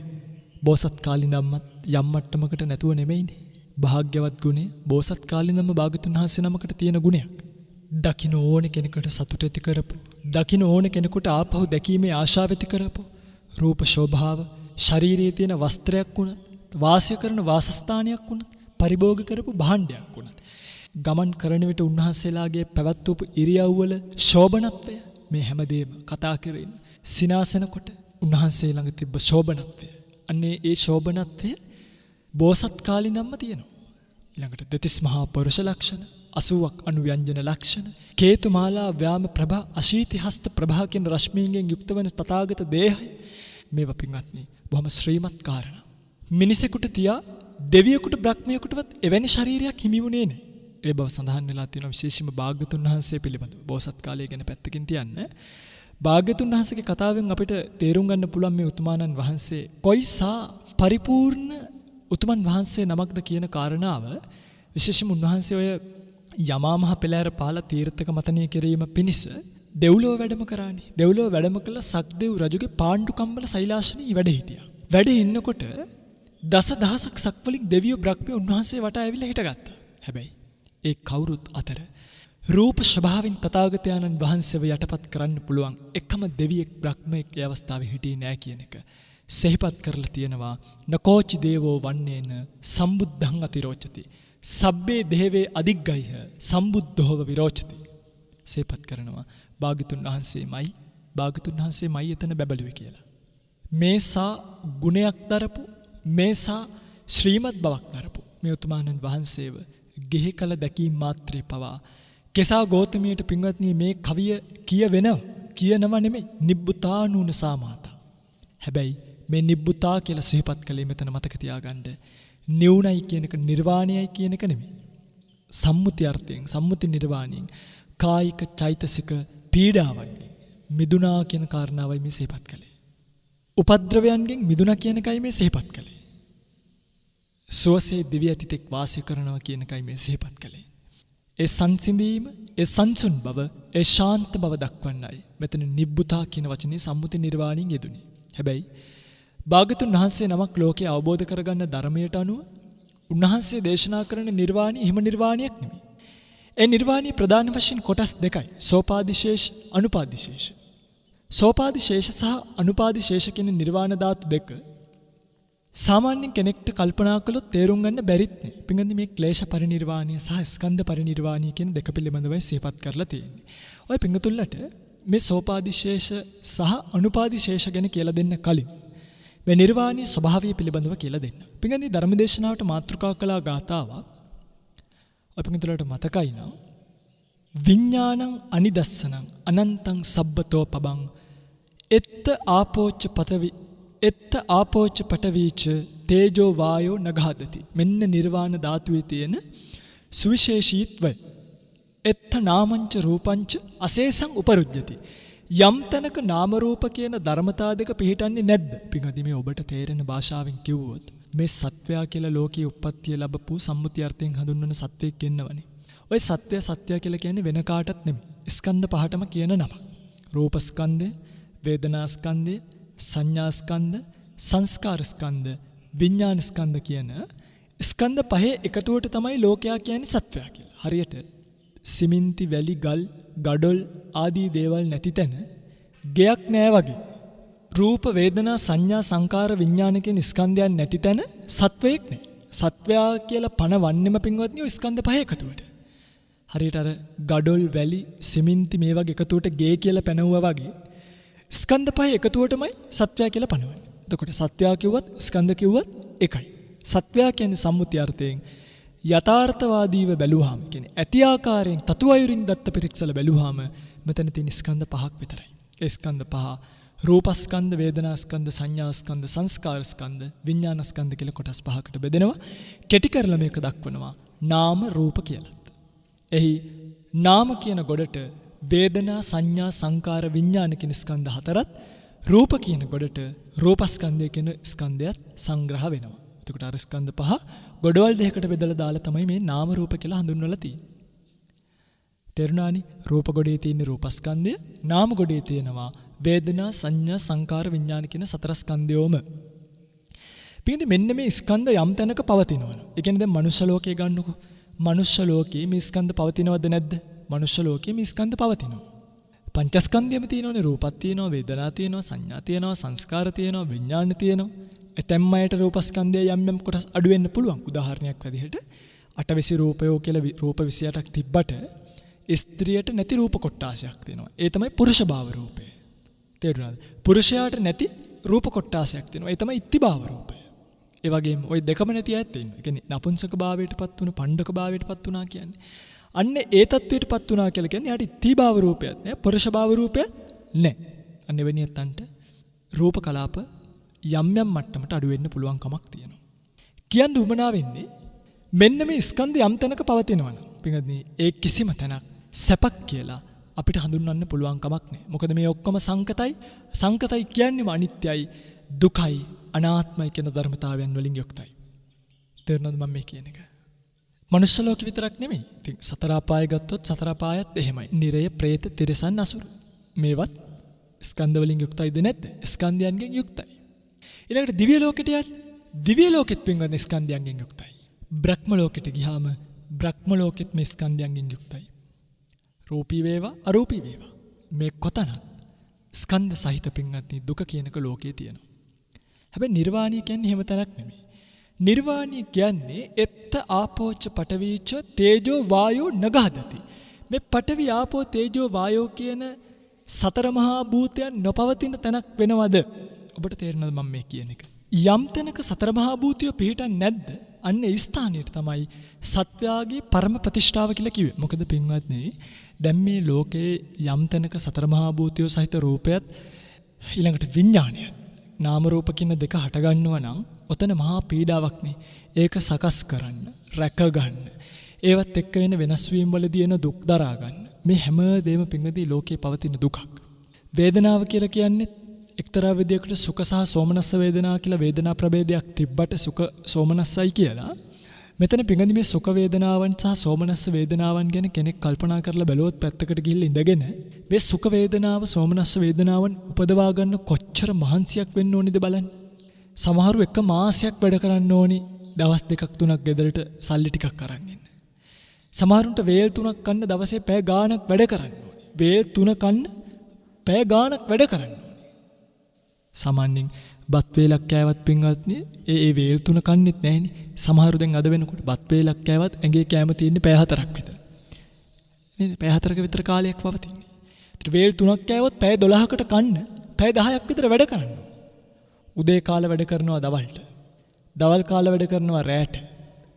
බෝසත් කාලිනම්මත් යම් මට්ටමකට නැතුව නෙමෙයිනේ. භාග්‍යවත් ගුණය බෝසත් කාලිනම්ම භාගතුන් වහන්සේ නමකට තියෙන ගුණයක්. දකින්න ඕන කෙනෙකුට සතුට ඇති කරපු, දකින්න ඕන කෙනෙකුට ආපහු දැකීමේ ආශාව ඇති කරපු, රූප ශෝභාව, ශරීරයේ තියෙන වස්ත්‍රයක් වුණත්, වාසය කරන වාසස්ථානයක් වුණත්, පරිභෝග කරපු භාණ්ඩයක් වුණත්, ගමන් කරන විට උන්වහන්සේලාගේ පැවැත්වූ ඉරියව්වල ශෝභනත්වය මේ හැමදේම කතා කරමින් සිනාසන කොට උන්වහන්සේ ළඟ තිබ්බ ශෝභනත්වය. අන්නේ ඒ ශෝභනත්වය බෝසත් කාලිනම්ම තියෙනවා. ඊළඟට 33 මහා පරුෂ ලක්ෂණ, 80ක් අනුව්‍යංජන ලක්ෂණ, කේතුමාලා ව්‍යාම ප්‍රභා අශීති හස්ත ප්‍රභා කියන රශ්මීන්ගෙන් යුක්ත වන තථාගත දේහය මේවා පින්වත්නි බොහොම ශ්‍රීමත් කාරණා. මිනිසෙකුට තියා දෙවියෙකුට බ්‍රහ්මයෙකුටවත් එවැනි ශරීරයක් හිමි වුණේ නැහැ. ඒ බව සඳහන් වෙලා තියෙනවා විශේෂයෙන්ම භාග්‍යතුන් වහන්සේ පිළිබඳව. බෝසත් කාලය ගැන පැත්තකින් තියන්න. භාග්‍යතුන් වහන්සේගේ කතාවෙන් අපිට තේරුම් ගන්න පුළුවන් මේ උතුමාණන් වහන්සේ කොයිසා පරිපූර්ණ උතුමන් වහන්සේ නමක්ද කියන කාරණාව. විශේෂයෙන්ම උන්වහන්සේ ඔය යමා මහ පෙළෑර පාලා තීර්ථක මතනය කිරීම පිණිස දෙව්ලොව වැඩම කරානේ. දෙව්ලොව වැඩම කළ සක්දෙව් රජුගේ පාණ්ඩු කම්බල සෛලාසනයේ වැඩ හිටියා. වැඩ ඉන්නකොට දසදහසක් සක්වලින් දෙවියෝ බ්‍රහ්මයෝ උන්වහන්සේ වටා ඇවිල්ලා හිටගත්තා. හැබැයි ඒ කවුරුත් අතර රූප ස්වභාවයෙන් තථාගතයන්න් වහන්සේව යටපත් කරන්න පුළුවන් එකම දෙවියෙක් බ්‍රහ්මයෙක් ඒ අවස්ථාවේ හිටියේ නෑ කියන එක සිහිපත් කරලා තියෙනවා. නකෝචි දේවෝ වන්නේන සම්බුද්ධං අතිරෝචති. සබ්බේ දේවේ අදිග්ගයිහ සම්බුද්ධෝව විරෝචති. සිහිපත් කරනවා භාග්‍යතුන් වහන්සේමයි එතන බැබළුවේ කියලා. මේසා ගුණයක් දරපු මේසා ශ්‍රීමත් බවක් දරපු මේ උතුමාණන් වහන්සේව ගෙහි කල දැකීම මාත්‍රේ පවා කෙසා ගෞතමියට පින්වත්නි මේ කවිය කියනව නෙමෙයි නිබ්බුතානූන සාමාතා. හැබැයි මේ නිබ්බුතා කියලා සිහිපත් කළේ මෙතන මතක තියාගන්න නිවුණයි කියන එක නිර්වාණයයි කියන එක නෙමෙයි. සම්මුති අර්ථයෙන් සම්මුති නිර්වාණයෙන් කායික චෛතසික පීඩාවන්ගෙන් මිදුණා කියන කාරණාවයි මේ සිහිපත් කළේ. උපද්‍රවයන්ගෙන් මිදුණා කියන එකයි මේ සිහිපත් කළේ. සුවසේ දිව්‍ය අතිතෙක් වාසය කරනවා කියන එකයි මේ සිහිපත් කළේ. ඒ සංසිඳීම, ඒ සංසුන් බව, ඒ ශාන්ත බව දක්වන්නයි මෙතන නිබ්බුතා කියන වචනේ සම්මුති නිර්වාණයෙන් යෙදුනේ. හැබැයි භාග්‍යතුන් වහන්සේ නමක් ලෝකේ අවබෝධ කරගන්න ධර්මයට අනුව උන්වහන්සේ දේශනා කරන නිර්වාණය හිම නිර්වාණයක් නෙමෙයි. ඒ නිර්වාණී ප්‍රධාන වශයෙන් කොටස් දෙකයි. සෝපාදිශේෂ, අනුපාදිශේෂ. සෝපාදිශේෂ සහ අනුපාදිශේෂ කියන නිර්වාණ ධාතු දෙක සාමාන්‍යයෙන් කෙනෙක්ට කල්පනා කළොත් තේරුම් ගන්න බැරිත් නේ. පින්ගන්දි මේ ක්ලේශ පරිනිර්වාණය සහ ස්කන්ධ පරිනිර්වාණය කියන දෙක පිළිබඳවයි සිහිපත් කරලා තියෙන්නේ. ඔය පින්ගතුල්ලට මේ සෝපාදිශේෂ සහ අනුපාදිශේෂ ගැන කියලා දෙන්න කලින් මේ නිර්වාණී ස්වභාවය පිළිබඳව කියලා දෙන්න. පින්ගන්දි ධර්මදේශනාවට මාතෘකා කළා ගාතාවක් ඔය පින්ගතුල්ලට මතකයි නම් විඥානං අනිදස්සනං අනන්තං සබ්බතෝ පබං එත්ත ආපෝච්ච පඨවීච තේජෝ වායෝ නගහදති. මෙන්න නිර්වාණ ධාතුවේ තියෙන සුවිශේෂීත්වය. එත්ත නාමංච රූපංච අසේසං උපරුජ්ජති. යම් තැනක නාම රූප කියන ධර්මතා දෙක පිළිටන්නේ නැද්ද? පින්වත්නි මේ ඔබට තේරෙන භාෂාවෙන් කිව්වොත් මේ සත්වයා කියලා ලෝකයේ උප්පත්තිය ලැබපු සම්මුති අර්ථයෙන් හඳුන්වන සත්වෙක් ඉන්නවනේ. ඔය සත්‍ය කියලා කියන්නේ වෙන කාටවත් නෙමෙයි. ස්කන්ධ පහටම කියන නමක්. රූප ස්කන්ධය, වේදනා ස්කන්ධය, සංඥා ස්කන්ධ, සංස්කාර ස්කන්ධ, විඥාන ස්කන්ධ කියන ස්කන්ධ පහේ එකතුවට තමයි ලෝකයා කියන්නේ සත්වයා කියලා. හරියට සිමින්ති වැලි ගල් ගඩොල් ආදී දේවල් නැති තැන ගෙයක් නෑ වගේ. රූප වේදනා සංඥා සංකාර විඥාන කියන ස්කන්ධයන් නැති තැන සත්වයක් නෑ. සත්වයා කියලා පණ වන්නෙම පින්වත්නි ඔය ස්කන්ධ පහේ එකතුවට. හරියට අර ගඩොල් වැලි සිමින්ති මේ වගේ එකතුවට ගේ කියලා පැනවුවා වගේ ස්කන්ධ පහේ එකතුවටමයි සත්වයා කියලා පනවන්නේ. එතකොට සත්වයා කිව්වත් ස්කන්ධ කිව්වත් එකයි. සත්වයා කියන්නේ සම්මුති අර්ථයෙන් යථාර්ථවාදීව බැලුවාම කියන්නේ ඇති ආකාරයෙන් තතු අයුරින් දත්ත පිරික්සල බැලුවාම මෙතන තියෙන ස්කන්ධ පහක් විතරයි. ඒ ස්කන්ධ පහ රූපස්කන්ධ, වේදනාස්කන්ධ, සංඥාස්කන්ධ, සංස්කාරස්කන්ධ, විඥානස්කන්ධ කියලා කොටස් පහකට බෙදෙනවා. කෙටි කරලා මේක දක්වනවා නාම රූප කියලා. එහි නාම කියන ගොඩට වේදනා සංඥා සංකාර විඥාන කියන ස්කන්ධ හතරත් රූප කියන ගොඩට රූපස්කන්ධය කියන ස්කන්ධයත් සංග්‍රහ වෙනවා. එතකොට අර ස්කන්ධ පහ ගොඩවල් දෙකකට බෙදලා දාලා තමයි මේ නාම රූප කියලා හඳුන්වලා තියෙන්නේ. තේරුණානි? රූප ගොඩේ තියෙන රූපස්කන්ධය, නාම ගොඩේ තියෙනවා වේදනා සංඥා සංකාර විඥාන කියන සතර ස්කන්ධයෝම. පිටින් මෙන්න මේ ස්කන්ධ යම් තැනක පවතිනවනේ. ඒ කියන්නේ දැන් මනුෂ්‍ය ලෝකේ ගන්නකො. මනුෂ්‍ය ලෝකේ මේ ස්කන්ධ පවතිනවද නැද්ද? මනුෂ්‍ය ලෝකයේ මේ ස්කන්ධ පවතිනවා. පංචස්කන්ධයම තියෙනවනේ. රූපත් තියෙනවා, වේදනා තියෙනවා, සංඥා තියෙනවා, සංස්කාර තියෙනවා, විඥාන තියෙනවා. එතෙම් අයට රූපස්කන්ධය යම් යම් කොටස් අඩු වෙන්න පුළුවන්. උදාහරණයක් විදිහට අටවිසි රූපයෝ කියලා රූප 28ක් තිබ්බට ස්ත්‍රියට නැති රූප කොටාසයක් තියෙනවා. ඒ තමයි පුරුෂ භාව රූපය. තේරුණාද? පුරුෂයාට නැති රූප කොටාසයක් තියෙනවා. ඒ තමයි ඉත්ති භාව රූපය. ඒ වගේම ওই දෙකම නැති අයත් ඉන්නවා. ඒ කියන්නේ නපුංසක භාවයටපත් වුණ පණ්ඩක භාවයටපත් වුණා කියන්නේ. අන්න ඒ தത്വයටපත් වුණා කියලා කියන්නේ යාට තීභාව රූපයක් නෑ, පුරුෂ භාව රූපයක් නෑ. අන්න එවැනි යත්තන්ට රූප කලාප යම් යම් මට්ටමට අඩු වෙන්න පුළුවන් කමක් තියෙනවා. කියන්න උමනා වෙන්නේ මෙන්න මේ ස්කන්ධ යම් තැනක පවතිනවා නම් පින්වත්නි ඒ කිසිම තැනක් සැපක් කියලා අපිට හඳුන්වන්න පුළුවන් කමක් නෑ. මොකද මේ ඔක්කොම සංකතයි කියන්නේම අනිත්‍යයි, දුකයි, අනාත්මයි කියන ධර්මතාවයන් වලින් යුක්තයි. තේරුණාද මම මේ කියන එක? මනුෂ්‍ය ලෝකෙ විතරක් නෙමෙයි. ඉතින් සතර අපාය ගත්තොත් සතර අපායත් එහෙමයි. නිරය, പ്രേත, තිරිසන්, අසුර. මේවත් ස්කන්ධ වලින් යුක්තයිද නැද්ද? ස්කන්ධයන්ගෙන් යුක්තයි. ඊළඟට දිව්‍ය ලෝකෙට යන්න. දිව්‍ය ලෝකෙත් පින්වත්නි ස්කන්ධයන්ගෙන් යුක්තයි. බ්‍රහ්ම ලෝකෙට ගියාම බ්‍රහ්ම ලෝකෙත් මේ ස්කන්ධයන්ගෙන් යුක්තයි. රූපී වේවා, අරූපී වේවා. මේ කොතනත් ස්කන්ධ සහිත පින්වත්නි දුක කියනක ලෝකේ තියෙනවා. හැබැයි නිර්වාණය කියන්නේ එහෙම තැනක් නෙමෙයි. නිර්වාණය කියන්නේ එත්ත ආපෝච්ච පඨවීච තේජෝ වායෝ නගහදති. මේ පඨවි ආපෝ තේජෝ වායෝ කියන සතර මහා භූතයන් නොපවතින තැනක් වෙනවද? ඔබට තේරෙනවද මම මේ කියන එක? යම් තැනක සතර මහා භූතය පිහිටන්නේ නැද්ද? අන්න ඒ ස්ථානයට තමයි සත්‍යාගේ පරම ප්‍රතිෂ්ඨාව කියලා කිව්වේ. මොකද පින්වත්නි දැන් මේ ලෝකේ යම් තැනක සතර මහා භූතයෝ සහිත රූපයත් ඊළඟට විඥානයත් නාම රූප කියන දෙක හට ගන්නවා නම් ඔතන මහා පීඩාවක් නේ. ඒක සකස් කරන්න, රැක ගන්න. ඒවත් එක්ක වෙන වෙනස් වීම වලදී එන දුක් දරා ගන්න. මේ හැම දෙයක්ම පින්වත්නි ලෝකේ පවතින දුකක්. වේදනාව කියලා කියන්නේ එක්තරා විදියකට සුඛ සහ සෝමනස්ස වේදනා කියලා වේදනා ප්‍රභේදයක් තිබ්බට සුඛ සෝමනස්සයි කියලා. මෙතන පින්වත්නි මේ සුඛ වේදනාවන් සහ සෝමනස්ස වේදනාවන් ගැන කෙනෙක් කල්පනා කරලා බැලුවොත් පැත්තකට ගිහිල්ලා ඉඳගෙන මේ සුඛ වේදනාව සෝමනස්ස වේදනාවන් උපදවා ගන්න කොච්චර මහන්සියක් වෙන්න ඕනිද බලන්න. සමහරු එක මාසයක් වැඩ කරන්න ඕනි දවස් දෙකක් තුනක් ගෙදරට සල්ලි ටිකක් අරන් ඉන්න. සමහරුන්ට වේල් 3ක් කන්න දවසේ පැය ගාණක් වැඩ කරන්න ඕනි. වේල් 3 කන්න පැය ගාණක් වැඩ කරන්න ඕනි. සාමාන්‍යයෙන් බත් වේලක් කෑවත් පින්වත්නි ඒ වේල් 3 කන්නෙත් නැහෙනි. සමහරු දැන් අද වෙනකොට බත් වේලක් කෑවත් ඇඟේ කෑම තියෙන්නේ පැය 4ක් විතර. නේද? පැය 4ක විතර කාලයක් පවතින්නේ. ඒත් වේල් 3ක් කෑවොත් පැය 12කට කන්න පැය 10ක් විතර වැඩ කරන්න. උදේ කාලේ වැඩ කරනවා දවල්ට. දවල් කාලේ වැඩ කරනවා රැට.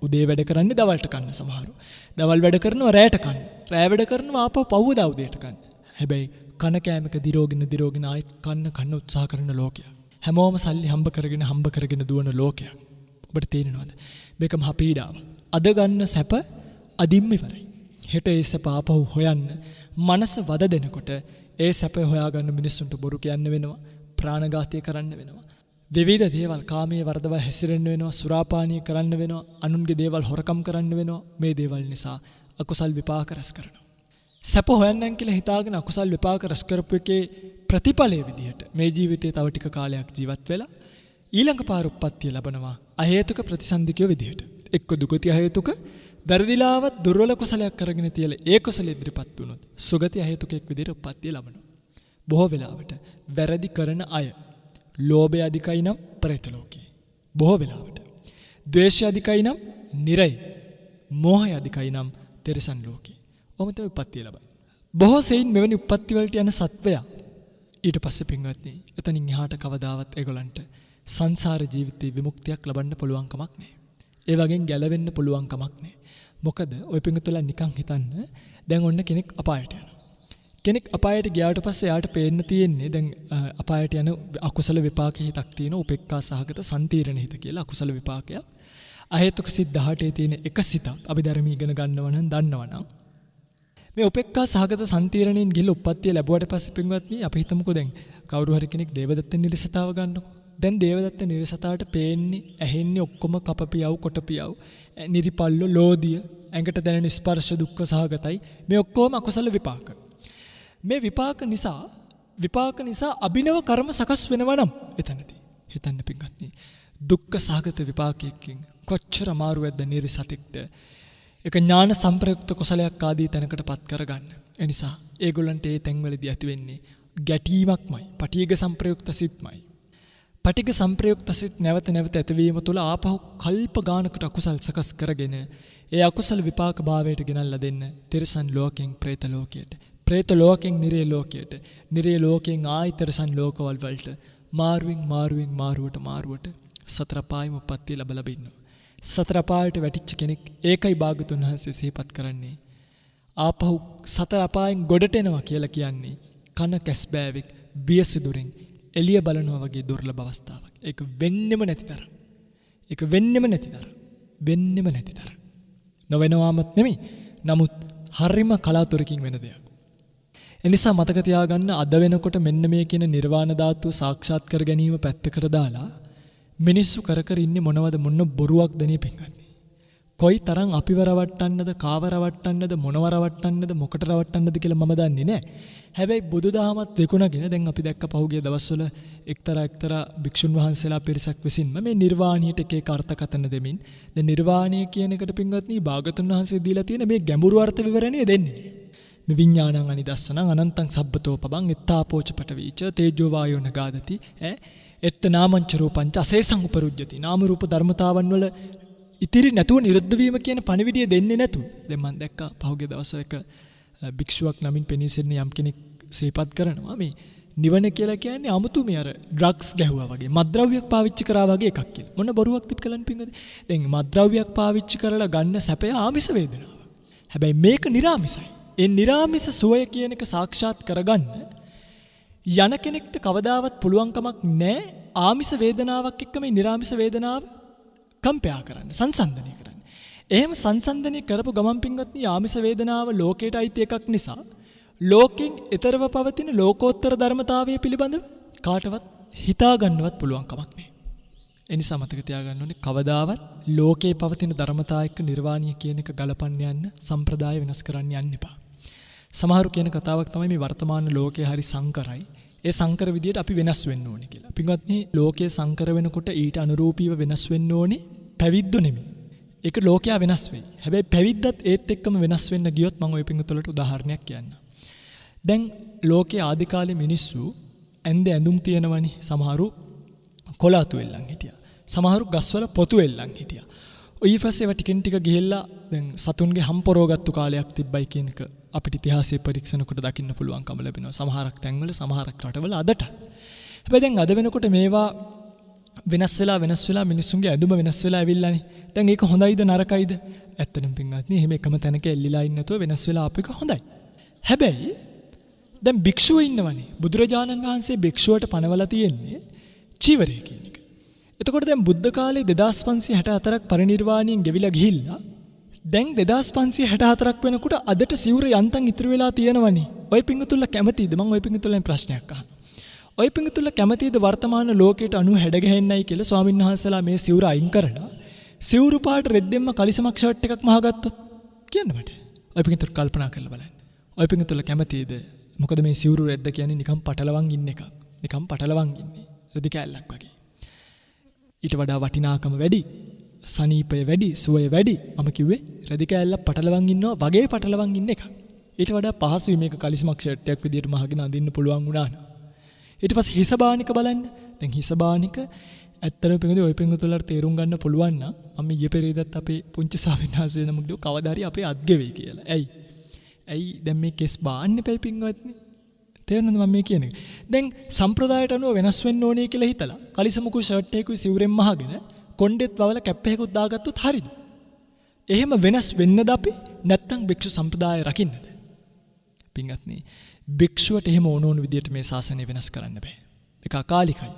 උදේ වැඩ කරන්නේ දවල්ට කන්න සමහරු. දවල් වැඩ කරනවා රැට කන්න. රැ වැඩ කරනවා ආපහු පහුවදා උදේට කන්න. හැබැයි කන කෑමක දිරෝගෙන ආයෙත් කන්න උත්සාහ කරන ලෝකයක්. හැමෝම සල්ලි හම්බ කරගෙන දුවන ලෝකයක්. ඔබට තේරෙනවද? මේක මහ පීඩාවක්. අද ගන්න සැප අදින්ම ඉවරයි. හෙට ඒ සැප ආපහු හොයන්න මනස වද දෙනකොට ඒ සැප හොයාගන්න මිනිස්සුන්ට බොරු කියන්න වෙනවා, ප්‍රාණඝාතය කරන්න වෙනවා. විවිධ දේවල් කාමයේ වර්ධව හැසිරෙන්න වෙනවා, සුරාපානීය කරන්න වෙනවා, අනුන්ගේ දේවල් හොරකම් කරන්න වෙනවා. මේ දේවල් නිසා අකුසල් විපාක රැස් කරනවා. සැප හොයන්නන් කියලා හිතාගෙන අකුසල් විපාක රැස් කරපු එකේ ප්‍රතිඵලයේ විදිහට මේ ජීවිතේ තව ටික කාලයක් ජීවත් වෙලා ඊළඟ පාර උප්පත්තිය ලබනවා අහේතුක ප්‍රතිසන්දිකය විදිහට. එක්ක දුගති අහේතුක වැරදිලාවත් දුර්වල කුසලයක් කරගෙන තියලා ඒ කුසල ඉදිරිපත් වුණොත් සුගති අහේතුකෙක් විදිහට උප්පත්තිය ලබනවා. බොහෝ වෙලාවට වැරදි කරන අය ලෝභය අධිකයි නම් പ്രേත ලෝකේ. බොහෝ වෙලාවට ද්වේෂය අධිකයි නම් නිරය. මෝහය අධිකයි නම් තිරිසන් ලෝකේ. ඔහොම තමයි උප්පත්තිය ලබන්නේ. බොහෝ සෙයින් මෙවැනි උප්පත්ති වලට යන සත්වයා ඊට පස්සේ පින්වත්නි එතනින් එහාට කවදාවත් ඒගොල්ලන්ට සංසාර ජීවිතේ විමුක්තියක් ලබන්න පුළුවන් කමක් නැහැ. ඒ වගේන් ගැලවෙන්න පුළුවන් කමක් නැහැ. මොකද ඔය පින්වතුන්ලා නිකන් හිතන්න දැන් ඔන්න කෙනෙක් අපායට යනවා. කෙනෙක් අපායට ගියාට පස්සේ යාට පේන්න තියෙන්නේ දැන් අපායට යන අකුසල විපාක හිතක් තියෙන උපේක්ඛා සහගත සම්තීරණ හිත කියලා අකුසල විපාකයක්. අහේතුක සිත් 18 තියෙන එක සිතක් අභිධර්මී ඉගෙන ගන්නවා නම් දන්නවනම් මේ උපේක්ඛා සහගත සම්තීරණයෙන් ගිහිල්ලා උප්පත්තිය ලැබුවට පස්සේ පින්වත්නි අපි හිතමුකෝ දැන් කවුරු හරි කෙනෙක් දේවදත්ත නිරිසතාව ගන්නකො. දැන් දේවදත්ත නිරිසතාවට පේන්නේ ඇහෙන්නේ ඔක්කොම කපපියව් කොටපියව් නිරිපල්ලෝ ලෝදිය ඇඟට දැනෙන ස්පර්ශ දුක්ඛ සහගතයි. මේ ඔක්කොම අකුසල විපාක. මේ විපාක නිසා අභිනව කර්ම සකස් වෙනවා නම් එතනදී හිතන්න පින්වත්නි දුක්ඛ සහගත විපාකයකින් කොච්චර අමාරුවක්ද නිරිසතෙක්ට එක ඥාන සම්ප්‍රයුක්ත කුසලයක් ආදී තැනකටපත් කරගන්න. ඒ නිසා ඒගොල්ලන්ට ඒ තැන්වලදී ඇති වෙන්නේ ගැටීමක්මයි. පටිඝ සම්ප්‍රයුක්ත සිත්මයි. පටිඝ සම්ප්‍රයුක්ත සිත් නැවත ඇතිවීම තුළ ආපහු කල්ප ගානකට අකුසල් සකස් කරගෙන ඒ අකුසල විපාක භාවයට ගෙනල්ලා දෙන්න තිරිසන් ලෝකෙන් പ്രേත ලෝකයට. പ്രേත ලෝකෙන් නිරේ ලෝකයට. නිරේ ලෝකෙන් ආයි තිරිසන් ලෝකවල වලට මාරුවෙන් මාරුවට සතර පායෙම උප්පත්තිය ලැබලා ඉන්නවා. සතර පායට වැටිච්ච කෙනෙක් ඒකයි භාගතුන් වහන්සේ සිහිපත් කරන්නේ. ආපහු සතර අපායෙන් ගොඩට එනවා කියලා කියන්නේ කන කැස්බෑවෙක් බියසිදුරින් එළිය බලනවා වගේ දුර්ලභ අවස්ථාවක්. ඒක වෙන්නෙම නැති තරම්. ඒක වෙන්නෙම නැති තරම්. වෙන්නෙම නැති තරම්. නොවෙනවාමත් නෙමෙයි. නමුත් හරිම කලාතුරකින් වෙන දෙයක්. එනිසා මතක තියාගන්න අද වෙනකොට මෙන්න මේ කියන නිර්වාණ ධාතුව සාක්ෂාත් කර ගැනීම පැත්තකට දාලා මිනිස්සු කර ඉන්නේ මොනවද මොන බොරුවක් දනේ පින්ගන්නේ. කොයි තරම් අපිව රවට්ටන්නද කාව රවට්ටන්නද මොනව රවට්ටන්නද මොකට රවට්ටන්නද කියලා මම දන්නේ නැහැ. හැබැයි බුදුදහමත් විකුණගෙන දැන් අපි දැක්ක පහුගිය දවස්වල එක්තරා භික්ෂුන් වහන්සේලා පිරිසක් විසින්ම මේ නිර්වාණයට එක එක අර්ථකථන දෙමින් දැන් නිර්වාණය කියන එකට පින්වත්නි භාගතුන් වහන්සේ දීලා තියෙන මේ ගැඹුරු අර්ථ විවරණය දෙන්නේ. මේ විඥානං අනිදස්සනං අනන්තං සබ්බතෝපබං එත්තාපෝච පටවීච තේජෝ වායෝ නගාදති එත්ත නාමංච රූපංච අසේසං උපරුජ්ජති. නාම රූප ධර්මතාවන් වල ඉතිරි නැතුව නිරුද්ධ වීම කියන පණිවිඩය දෙන්නේ නැතුව. දැන් මම දැක්කා පහුගිය දවසක භික්ෂුවක් නමින් පෙනී සිටින යම් කෙනෙක් සිහිපත් කරනවා මේ නිවන කියලා කියන්නේ 아무තු මේ අර ඩ්‍රග්ස් ගැහුවා වගේ මත්ද්‍රව්‍යයක් පාවිච්චි කරා වගේ එකක් කියලා. මොන බොරුවක් තිබ් කලන් පින්ගද? දැන් මත්ද්‍රව්‍යයක් පාවිච්චි කරලා ගන්න සැපය ආමිස වේදනාව. හැබැයි මේක නිර්ආමිසයි. ඒ නිර්ආමිස සුවය කියන එක සාක්ෂාත් කරගන්න යන කෙනෙක්ට කවදාවත් පුළුවන් කමක් නැහැ ආමිස වේදනාවක් එක්ක මේ නිර්ආමිස වේදනාව කම්පයා කරන්න සංසන්දනය කරන්න. එහෙම සංසන්දනය කරපු ගමන් පින්වත්නි ආමිස වේදනාව ලෝකයට අයිති එකක් නිසා ලෝකෙන් ඊතරව පවතින ලෝකෝත්තර ධර්මතාවය පිළිබඳව කාටවත් හිතා ගන්නවත් පුළුවන් කමක් නැහැ. ඒ නිසා මතක තියාගන්න ඕනේ කවදාවත් ලෝකේ පවතින ධර්මතා එක්ක නිර්වාණය කියන එක ගලපන්න යන්න සම්ප්‍රදාය වෙනස් කරන්න යන්න එපා. සමහරු කියන කතාවක් තමයි මේ වර්තමාන ලෝකේ හරි සංකරයි. ඒ සංකර විදියට අපි වෙනස් වෙන්න ඕනේ කියලා. පින්වත්නි ලෝකයේ සංකර වෙනකොට ඊට අනුරූපීව වෙනස් වෙන්න ඕනේ පැවිද්දු නෙමෙයි. ඒක ලෝකයා වෙනස් වෙයි. හැබැයි පැවිද්දත් ඒත් එක්කම වෙනස් වෙන්න ගියොත් මම ওই පින්වතුන්ට උදාහරණයක් කියන්නම්. දැන් ලෝකයේ ආදි කාලේ මිනිස්සු ඇඳුම් තියෙනවනේ. සමහරු කොළාතු වෙල්ලන් හිටියා. සමහරු ගස්වල පොතු වෙල්ලන් හිටියා. ඊට පස්සේ ඒවා ටිකෙන් ටික ගිහිල්ලා දැන් සතුන්ගේ හම්පොරෝගත්තු කාලයක් තිබ්බයි කියන එක අපිට ඉතිහාසයේ පරීක්ෂණ කොට දකින්න පුළුවන්කම ලැබෙනවා. සමහරක් තැන්වල සමහරක් රටවල අදට. හැබැයි දැන් අද වෙනකොට මේවා වෙනස් වෙලා මිනිස්සුන්ගේ ඇඳුම වෙනස් වෙලා ඇවිල්ලානේ. දැන් ඒක හොඳයිද නරකයිද? ඇත්තටම පින්වත්නි එහෙම එකම තැනක එල්ලිලා ඉන්න නැතුව වෙනස් වෙලා ආපු එක හොඳයි. හැබැයි දැන් භික්ෂුව ඉන්නවනේ. බුදුරජාණන් වහන්සේ භික්ෂුවට පනවලා තියෙන්නේ චීවරය කියන එක. එතකොට දැන් බුද්ධ කාලේ 2564ක් පරිනිර්වාණයෙන් ගෙවිලා ගිහිල්ලා දැන් 2564ක් වෙනකොට අදට සිවුර යන්තම් ඉතුරු වෙලා තියෙනවනේ. ඔය පිංගුතුල්ලා කැමතිද? මම ඔය පිංගුතුල්ලාෙන් ප්‍රශ්නයක් අහනවා. ඔය පිංගුතුල්ලා කැමතිද වර්තමාන ලෝකයට අනුව හැඩ ගැහෙන්නයි කියලා ස්වාමීන් වහන්සේලා මේ සිවුර අයින් කරලා සිවුරු පාට රෙද්දෙන්ම කලිසමක් ෂර්ට් එකක් මහගත්තොත් කියන්න මට. ඔය පිංගුතුල්ලා කල්පනා කරලා බලන්න. ඔය පිංගුතුල්ලා කැමතිද? මොකද මේ සිවුරු රෙද්ද කියන්නේ නිකන් පටලවන් ඉන්න එකක්. නිකන් පටලවන් ඉන්නේ. රෙදි කැල්ලක් වගේ. ඊට වඩා වටිනාකම වැඩි. සනීපය වැඩි, සුවය වැඩි. මම කිව්වේ රෙදි කැල්ල පටලවන් ඉන්නවා වගේ පටලවන් ඉන්න එකක්. ඊට වඩා පහසුයි මේක කලිසමක් ෂර්ට් එකක් විදියට මහගෙන අඳින්න පුළුවන් වුණා න ะ. ඊට පස්සේ හිස බානික බලන්න. දැන් හිස බානික ඇත්තටම පිඟුදේ ඔය පිඟුතුලට තේරුම් ගන්න පුළුවන් නම් මම ඊයේ පෙරේදත් අපේ පුංචි ස්වාමීන් වහන්සේ නමක් කවදා හරි අපේ අත් ගෙවෙයි කියලා. ඇයි දැන් මේ කෙස් බාන්න එපයි පිංගවත්නි. තේරෙනවද මම මේ කියන්නේ? දැන් සම්ප්‍රදායට අනුව වෙනස් වෙන්න ඕනේ කියලා හිතලා කලිසමුකු ෂර්ට් එකකුයි සිවුරෙන් මහගෙන කොණ්ඩෙත් වවල කැප් එකකුත් දාගත්තොත් හරිද? එහෙම වෙනස් වෙන්නද අපි? නැත්නම් භික්ෂු සම්ප්‍රදාය රකින්නද? පිංගත්නි භික්ෂුවට එහෙම ඕන විදියට මේ ශාසනය වෙනස් කරන්න බෑ. ඒක අකාලිකයි.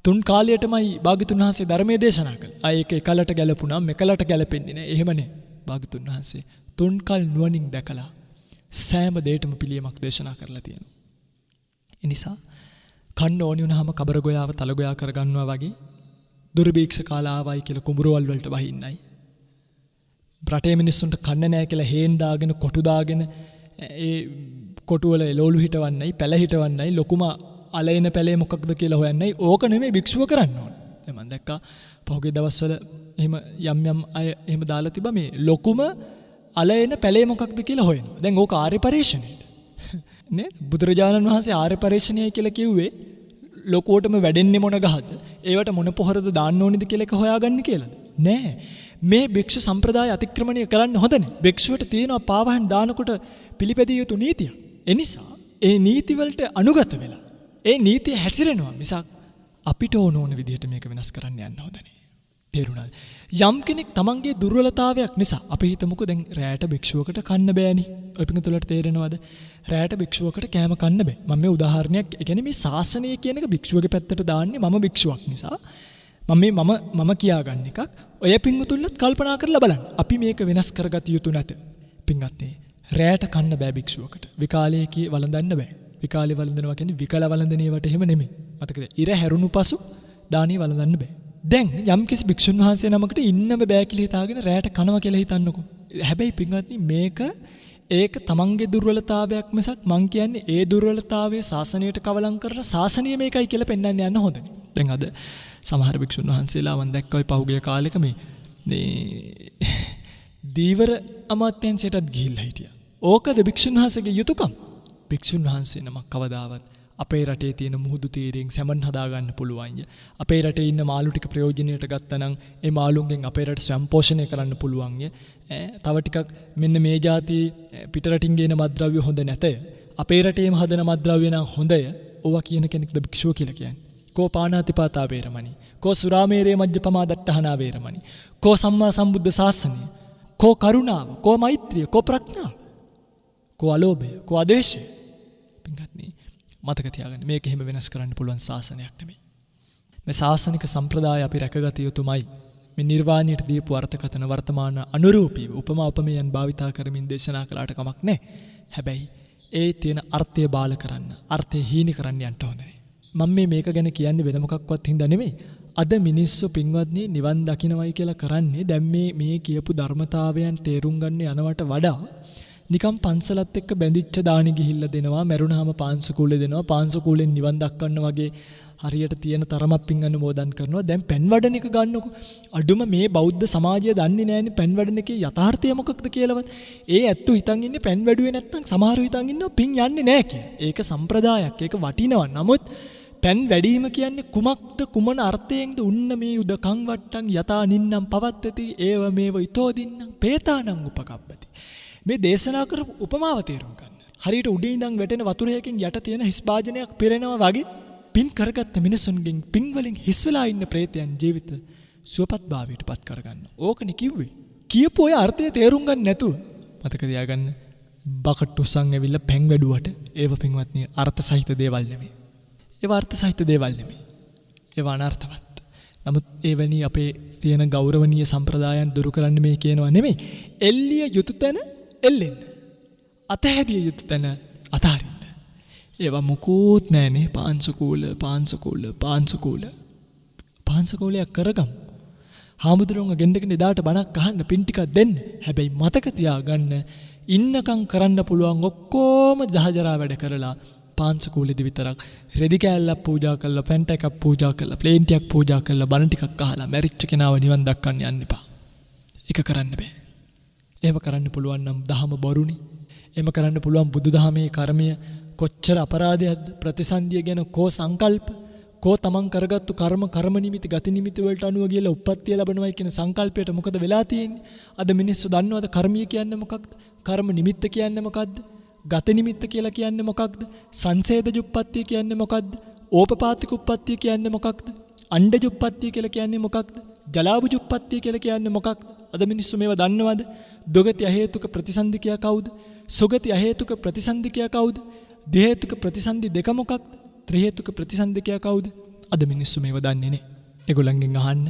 තුන් කාලයටමයි භාග්‍යතුන් වහන්සේ ධර්මයේ දේශනා කළේ. ඒක එකලට ගැලපුණා මෙකලට ගැලපෙන්නේ නෑ. එහෙම නේ. භාග්‍යතුන් වහන්සේ තුන් කල් නුවණින් දැකලා සෑම දෙයකම පිළියමක් දේශනා කරලා තියෙනවා. ඒ නිසා කන්න ඕනි වුණාම කබර ගෝයාව තල ගෝයා කරගන්නවා වගේ දුර්භීක්ෂ කාල ආවයි කියලා කුඹුරවල් වලට වහින්නයි. රටේ මිනිස්සුන්ට කන්න නැහැ කියලා හේන් දාගෙන කොටු දාගෙන ඒ කොටු වල එළවලු හිටවන්නයි පැල හිටවන්නයි ලොකුම අලයින පැලේ මොකක්ද කියලා හොයන්නයි. ඕක නෙමෙයි භික්ෂුව කරන්න ඕන. දැන් මම දැක්කා පහුගිය දවස්වල එහෙම යම් අය එහෙම දාලා තිබ්බා මේ ලොකුම අලයින පැලේ මොකක්ද කියලා හොයනවා. දැන් ඕක ආර්ය පරිශ්‍රණයද? නේද? බුදුරජාණන් වහන්සේ ආර්ය පරිශ්‍රණයයි කියලා කිව්වේ ලොකුවටම වැඩෙන්නේ මොන ගහද? ඒවට මොන පොහොරද දාන්න ඕනිද කියලා එක හොයාගන්න කියලාද? නෑ. මේ භික්ෂු සම්ප්‍රදාය අතික්‍රමණය කරන්න හොඳ නෑ. භික්ෂුවට තියෙනවා පාවහන් දානකොට පිළිපැදිය යුතු නීතිය. ඒ නිසා ඒ නීති වලට අනුගත වෙලා ඒ නීතිය හැසිරෙනවා මිසක් අපිට ඕන විදිහට මේක වෙනස් කරන්න යන්න හොඳනේ. තේරුණාද? යම් කෙනෙක් තමන්ගේ දුර්වලතාවයක් නිසා අපි හිතමුකෝ දැන් රැයට භික්ෂුවකට කන්න බෑනේ. ඔය පිටුලට තේරෙනවද? රැයට භික්ෂුවකට කෑම කන්න බෑ. මම මේ උදාහරණයක්, ඒ කියන්නේ මේ ශාසනය කියන එක භික්ෂුවගේ පැත්තට දාන්නේ මම භික්ෂුවක් නිසා. මම කියාගන්න එකක්. ඔය පින්වතුන්ලත් කල්පනා කරලා බලන්න. අපි මේක වෙනස් කරගත යුතු නැත. පින්වත්නි, රැයට කන්න බෑ භික්ෂුවකට. විකාලයේ වළඳන්න බෑ. විකාලේ වළඳනවා කියන්නේ විකල වළඳනේවට එහෙම නෙමෙයි. මතකද? ඉර හැරුණු පසු දානි වළඳන්න බෑ. දැන් යම්කිසි භික්ෂුන් වහන්සේ නමකට ඉන්නම බෑ කියලා හිතාගෙන රැයට කනවා කියලා හිතන්නකෝ. හැබැයි පින්වත්නි, ඒක තමන්ගේ දුර්වලතාවයක් මිසක් මං කියන්නේ ඒ දුර්වලතාවයේ ශාසනයට කවලම් කරලා ශාසනය මේකයි කියලා පෙන්වන්න යන්න හොඳ නේ. දැන් අද සමහර භික්ෂුන් වහන්සේලා මම දැක්කා පහුගිය කාලෙක මේ දීවර අමාත්‍යාංශයටත් ගිහිල්ලා හිටියා. ඕකද භික්ෂුන් වහන්සේගේ යුතුයකම්? භික්ෂුන් වහන්සේ නමක් කවදාවත් අපේ රටේ තියෙන මුහුදු තීරයෙන් සැමන් හදාගන්න පුළුවන්ය. අපේ රටේ ඉන්න මාළු ටික ප්‍රයෝජනයට ගත්තා නම් ඒ මාළුන්ගෙන් අපේ රට ස්වයං පෝෂණය කරන්න පුළුවන්ය. තව ටිකක් මෙන්න මේ જાති පිටරටින් ගේන මත්ද්‍රව්‍ය හොඳ නැතය. අපේ රටේම හදන මත්ද්‍රව්‍ය නම් හොඳය. ඕවා කියන කෙනෙක්ද භික්ෂුව කියලා කියන්නේ? කෝ පාණාතිපාතා වේරමණී, කෝ සුරාමේරේ මජ්ජපමා දට්ඨහනා වේරමණී, කෝ සම්මා සම්බුද්ධ ශාසනය, කෝ කරුණාව, කෝ මෛත්‍රිය, කෝ ප්‍රඥාව, කෝ අලෝභය, කෝ ආදේශය. පින්වත්නි, මතක තියාගන්න, මේක එහෙම වෙනස් කරන්න පුළුවන් ශාසනයක් නෙමෙයි. මේ ශාසනික සම්ප්‍රදාය අපි රැකගත යුතුමයි. මේ නිර්වාණයට දීපු අර්ථකථන වර්තමාන අනුරූපීව උපමා උපමේයන් භාවිතා කරමින් දේශනා කළාට කමක් නැහැ. හැබැයි ඒ තියෙන අර්ථය බාල කරන්න, අර්ථය හීනි කරන්න යන්න ඕනේ. මම මේක ගැන කියන්නේ වෙන මොකක්වත් හින්දා නෙමෙයි. අද මිනිස්සු පින්වත්නි නිවන් දකින්නවයි කියලා කරන්නේ දැන් මේ කියපු ධර්මතාවයන් තේරුම් ගන්න යනවට වඩා නිකම් පන්සලත් එක්ක බැඳිච්ච දානි ගිහිල්ලා දෙනවා, මරුණාම පාංශකූලේ දෙනවා, පාංශකූලෙන් නිවන් දක්වන්න වගේ හරියට තියෙන තරමක් පින් අනුමෝදන් කරනවා. දැන් පෙන් වඩන එක ගන්නකො. අඩුම මේ බෞද්ධ සමාජය දන්නේ නැහැනේ පෙන් වඩන එකේ යථාර්ථය මොකක්ද කියලාවත්. ඒ ඇත්තු හිතන් ඉන්නේ පෙන් වැඩුවේ නැත්නම් සමහරව හිතන් ඉන්නවා පින් යන්නේ නැහැ කියලා. ඒක සම්ප්‍රදායක්, ඒක වටිනවා. නමුත් පෙන් වැඩිම කියන්නේ කුමක්ද, කුමන අර්ථයෙන්ද? උන්න මේ උද කං වට්ටං යතා නින්නම් පවත්තති ඒව මේව ඊතෝදින්නම් පේතානං උපකප්පති. මේ දේශනා කරපු උපමාව තේරුම් ගන්න. හරියට උඩින් ඉඳන් වැටෙන වතුරයකින් යට තියෙන හිස් භාජනයක් පිරෙනවා වගේ පින් කරගත්ත මිනිසුන්ගෙන් පින් වලින් හිස් වෙලා ඉන්න ප්‍රේතයන් ජීවිත සුවපත් භාවයට පත් කරගන්න. ඕකනේ කිව්වේ. කියපු ඔය අර්ථය තේරුම් ගන්න නැතුව මතක තියාගන්න, බකට් උස්සන් ඇවිල්ලා පෙන් වැඩුවට ඒව පින්වත්නි අර්ථ සහිත දේවල් නෙමෙයි. ඒව අර්ථ සහිත දේවල් නෙමෙයි. ඒව අනර්ථවත්. නමුත් එවැනි අපේ තියෙන ගෞරවනීය සම්ප්‍රදායන් දුරු කරන්න මේ කියනවා නෙමෙයි. එල්ලිය යුතු තැන එල්ලෙන්න. අතහැරිය යුතු තැන අතහරින්න. ඒවා මුකුත් නැනේ. පාංශකූලයක් කරගමු. හාමුදුරුවෝ ගෙන්නගෙන එදාට බණක් අහන්න පින් ටිකක් දෙන්න. හැබැයි මතක තියාගන්න, ඉන්නකම් කරන්න පුළුවන් ඔක්කොම ජහජරා වැඩ කරලා පාංශකූලෙදි විතරක් රෙදි කෑල්ලක් පූජා කරලා, පැන්ට එකක් පූජා කරලා, ප්ලේන් ටිකක් පූජා කරලා, බණ ටිකක් අහලා මැරිච්ච කෙනාව නිවන් දක්වන්න යන්න එපා. ඒක කරන්න බෑ. එහෙම කරන්න පුළුවන් නම් දහම බොරුනේ. එහෙම කරන්න පුළුවන් බුදුදහමේ කර්මය කොච්චර අපරාධයක්ද? ප්‍රතිසන්දිය ගැන කෝ සංකල්ප, කෝ තමන් කරගත්තු කර්ම නිමිති ගති නිමිති වලට අනුව ගියලා උප්පත්තිය ලැබනවා කියන සංකල්පයට මොකද වෙලා තියෙන්නේ? අද මිනිස්සු දන්නවද කර්මය කියන්නේ මොකක්ද? කර්ම නිමිත්ත කියන්නේ මොකක්ද? ගති නිමිත්ත කියලා කියන්නේ මොකක්ද? සංසේදජ උප්පත්තිය කියන්නේ මොකක්ද? ඕපපාතික උප්පත්තිය කියන්නේ මොකක්ද? අණ්ඩජ උප්පත්තිය කියලා කියන්නේ මොකක්ද? ජලාබුජ උප්පත්තිය කියලා කියන්නේ මොකක්ද? අද මිනිස්සු මේවා දන්නවද? දොගති අහේතුක ප්‍රතිසන්දිකයා කවුද? සුගති අහේතුක ප්‍රතිසන්දිකයා කවුද? දෙහේතුක ප්‍රතිසන්දි දෙක මොකක්ද? ත්‍රි හේතුක ප්‍රතිසන්දිකයා කවුද? අද මිනිස්සු මේවා දන්නේ නැහැ. ඒගොල්ලන්ගෙන් අහන්න.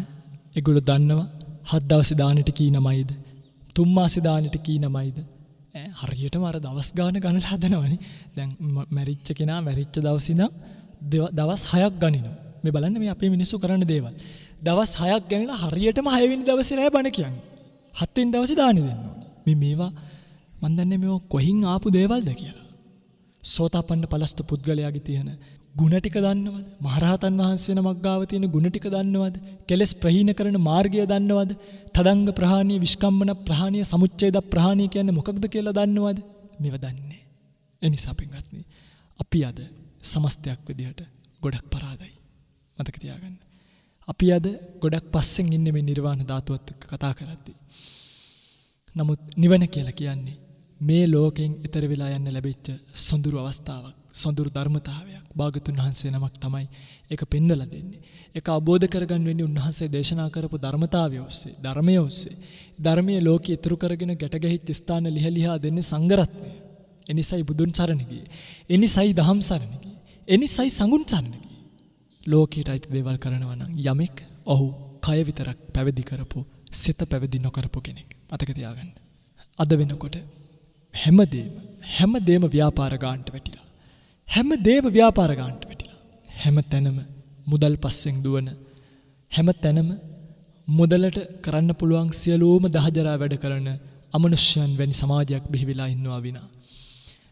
ඒගොල්ලෝ දන්නවා 7 දවසේ දානෙට කී නමයිද? 3 මාසේ දානෙට කී නමයිද? හරියටම අර දවස් ගාන ගණනට හදනවනේ. දැන් මැරිච්ච කෙනා මැරිච්ච දවස් ඉඳන් දවස් 6ක් ගනිනවා. මේ බලන්න මේ අපේ මිනිස්සු කරන දේවල්. දවස් 6ක් ගණනලා හරියටම 6 වෙනි දවසේ නෑ බණ කියන්නේ. 7 වෙනි දවසේ දානෙ දෙන්න ඕනේ. මේවා මන් දන්නේ මේවා කොහින් ආපු දේවල්ද කියලා. සෝතාපන්න පලස්ත පුද්ගලයාගේ තියෙන ගුණ ටික දන්නවද? මහරහතන් වහන්සේ නමක් ගාව තියෙන ගුණ ටික දන්නවද? කෙලස් ප්‍රහීන කරන මාර්ගය දන්නවද? තදංග ප්‍රහාණීය, විස්කම්බන ප්‍රහාණීය, සමුච්ඡේද ප්‍රහාණීය කියන්නේ මොකක්ද කියලා දන්නවද? මේව දන්නේ. ඒ නිසා පින්වත්නි, අපි අද සමස්තයක් විදිහට ගොඩක් පරාදයි. මතක තියාගන්න. අපි අද ගොඩක් පස්සෙන් ඉන්නේ මේ නිර්වාණ ධාතුවත් එක්ක කතා කරද්දී. නමුත් නිවන කියලා කියන්නේ මේ ලෝකෙන් ඈතර වෙලා යන්න ලැබිච්ච සොඳුරු අවස්ථාවක්, සොඳුරු ධර්මතාවයක්. භාගතුන් වහන්සේ නමක් තමයි ඒක පෙන්වලා දෙන්නේ. ඒක අවබෝධ කරගන්න වෙන්නේ උන්වහන්සේ දේශනා කරපු ධර්මතාවය ඔස්සේ, ධර්මයේ ඔස්සේ. ධර්මයේ ලෝකෙ ඉතුරු කරගෙන ගැට ගැහිච්ච ස්ථාන ලිහලිහා දෙන්නේ සංඝරත්නය. එනිසයි බුදුන් සරණ ගියේ. එනිසයි දහම් සරණ ගියේ. එනිසයි සංඝුන් සරණ ගියේ. ලෝකයට අයිති දේවල් කරනවා නම් යමෙක් ඔහු කය විතරක් පැවිදි කරපු, සිත පැවිදි නොකරපු කෙනෙක්. මතක තියාගන්න. අද වෙනකොට හැමදේම ව්‍යාපාර ගාන්ට වැටිලා. හැමදේම ව්‍යාපාර ගාන්ට වැටිලා. හැම තැනම මුදල් පස්සෙන් දුවන, හැම තැනම මුදලට කරන්න පුළුවන් සියලුම දහජරා වැඩ කරන අමනුෂ්‍යයන් වැනි සමාජයක් බිහි වෙලා ඉන්නවා විනා.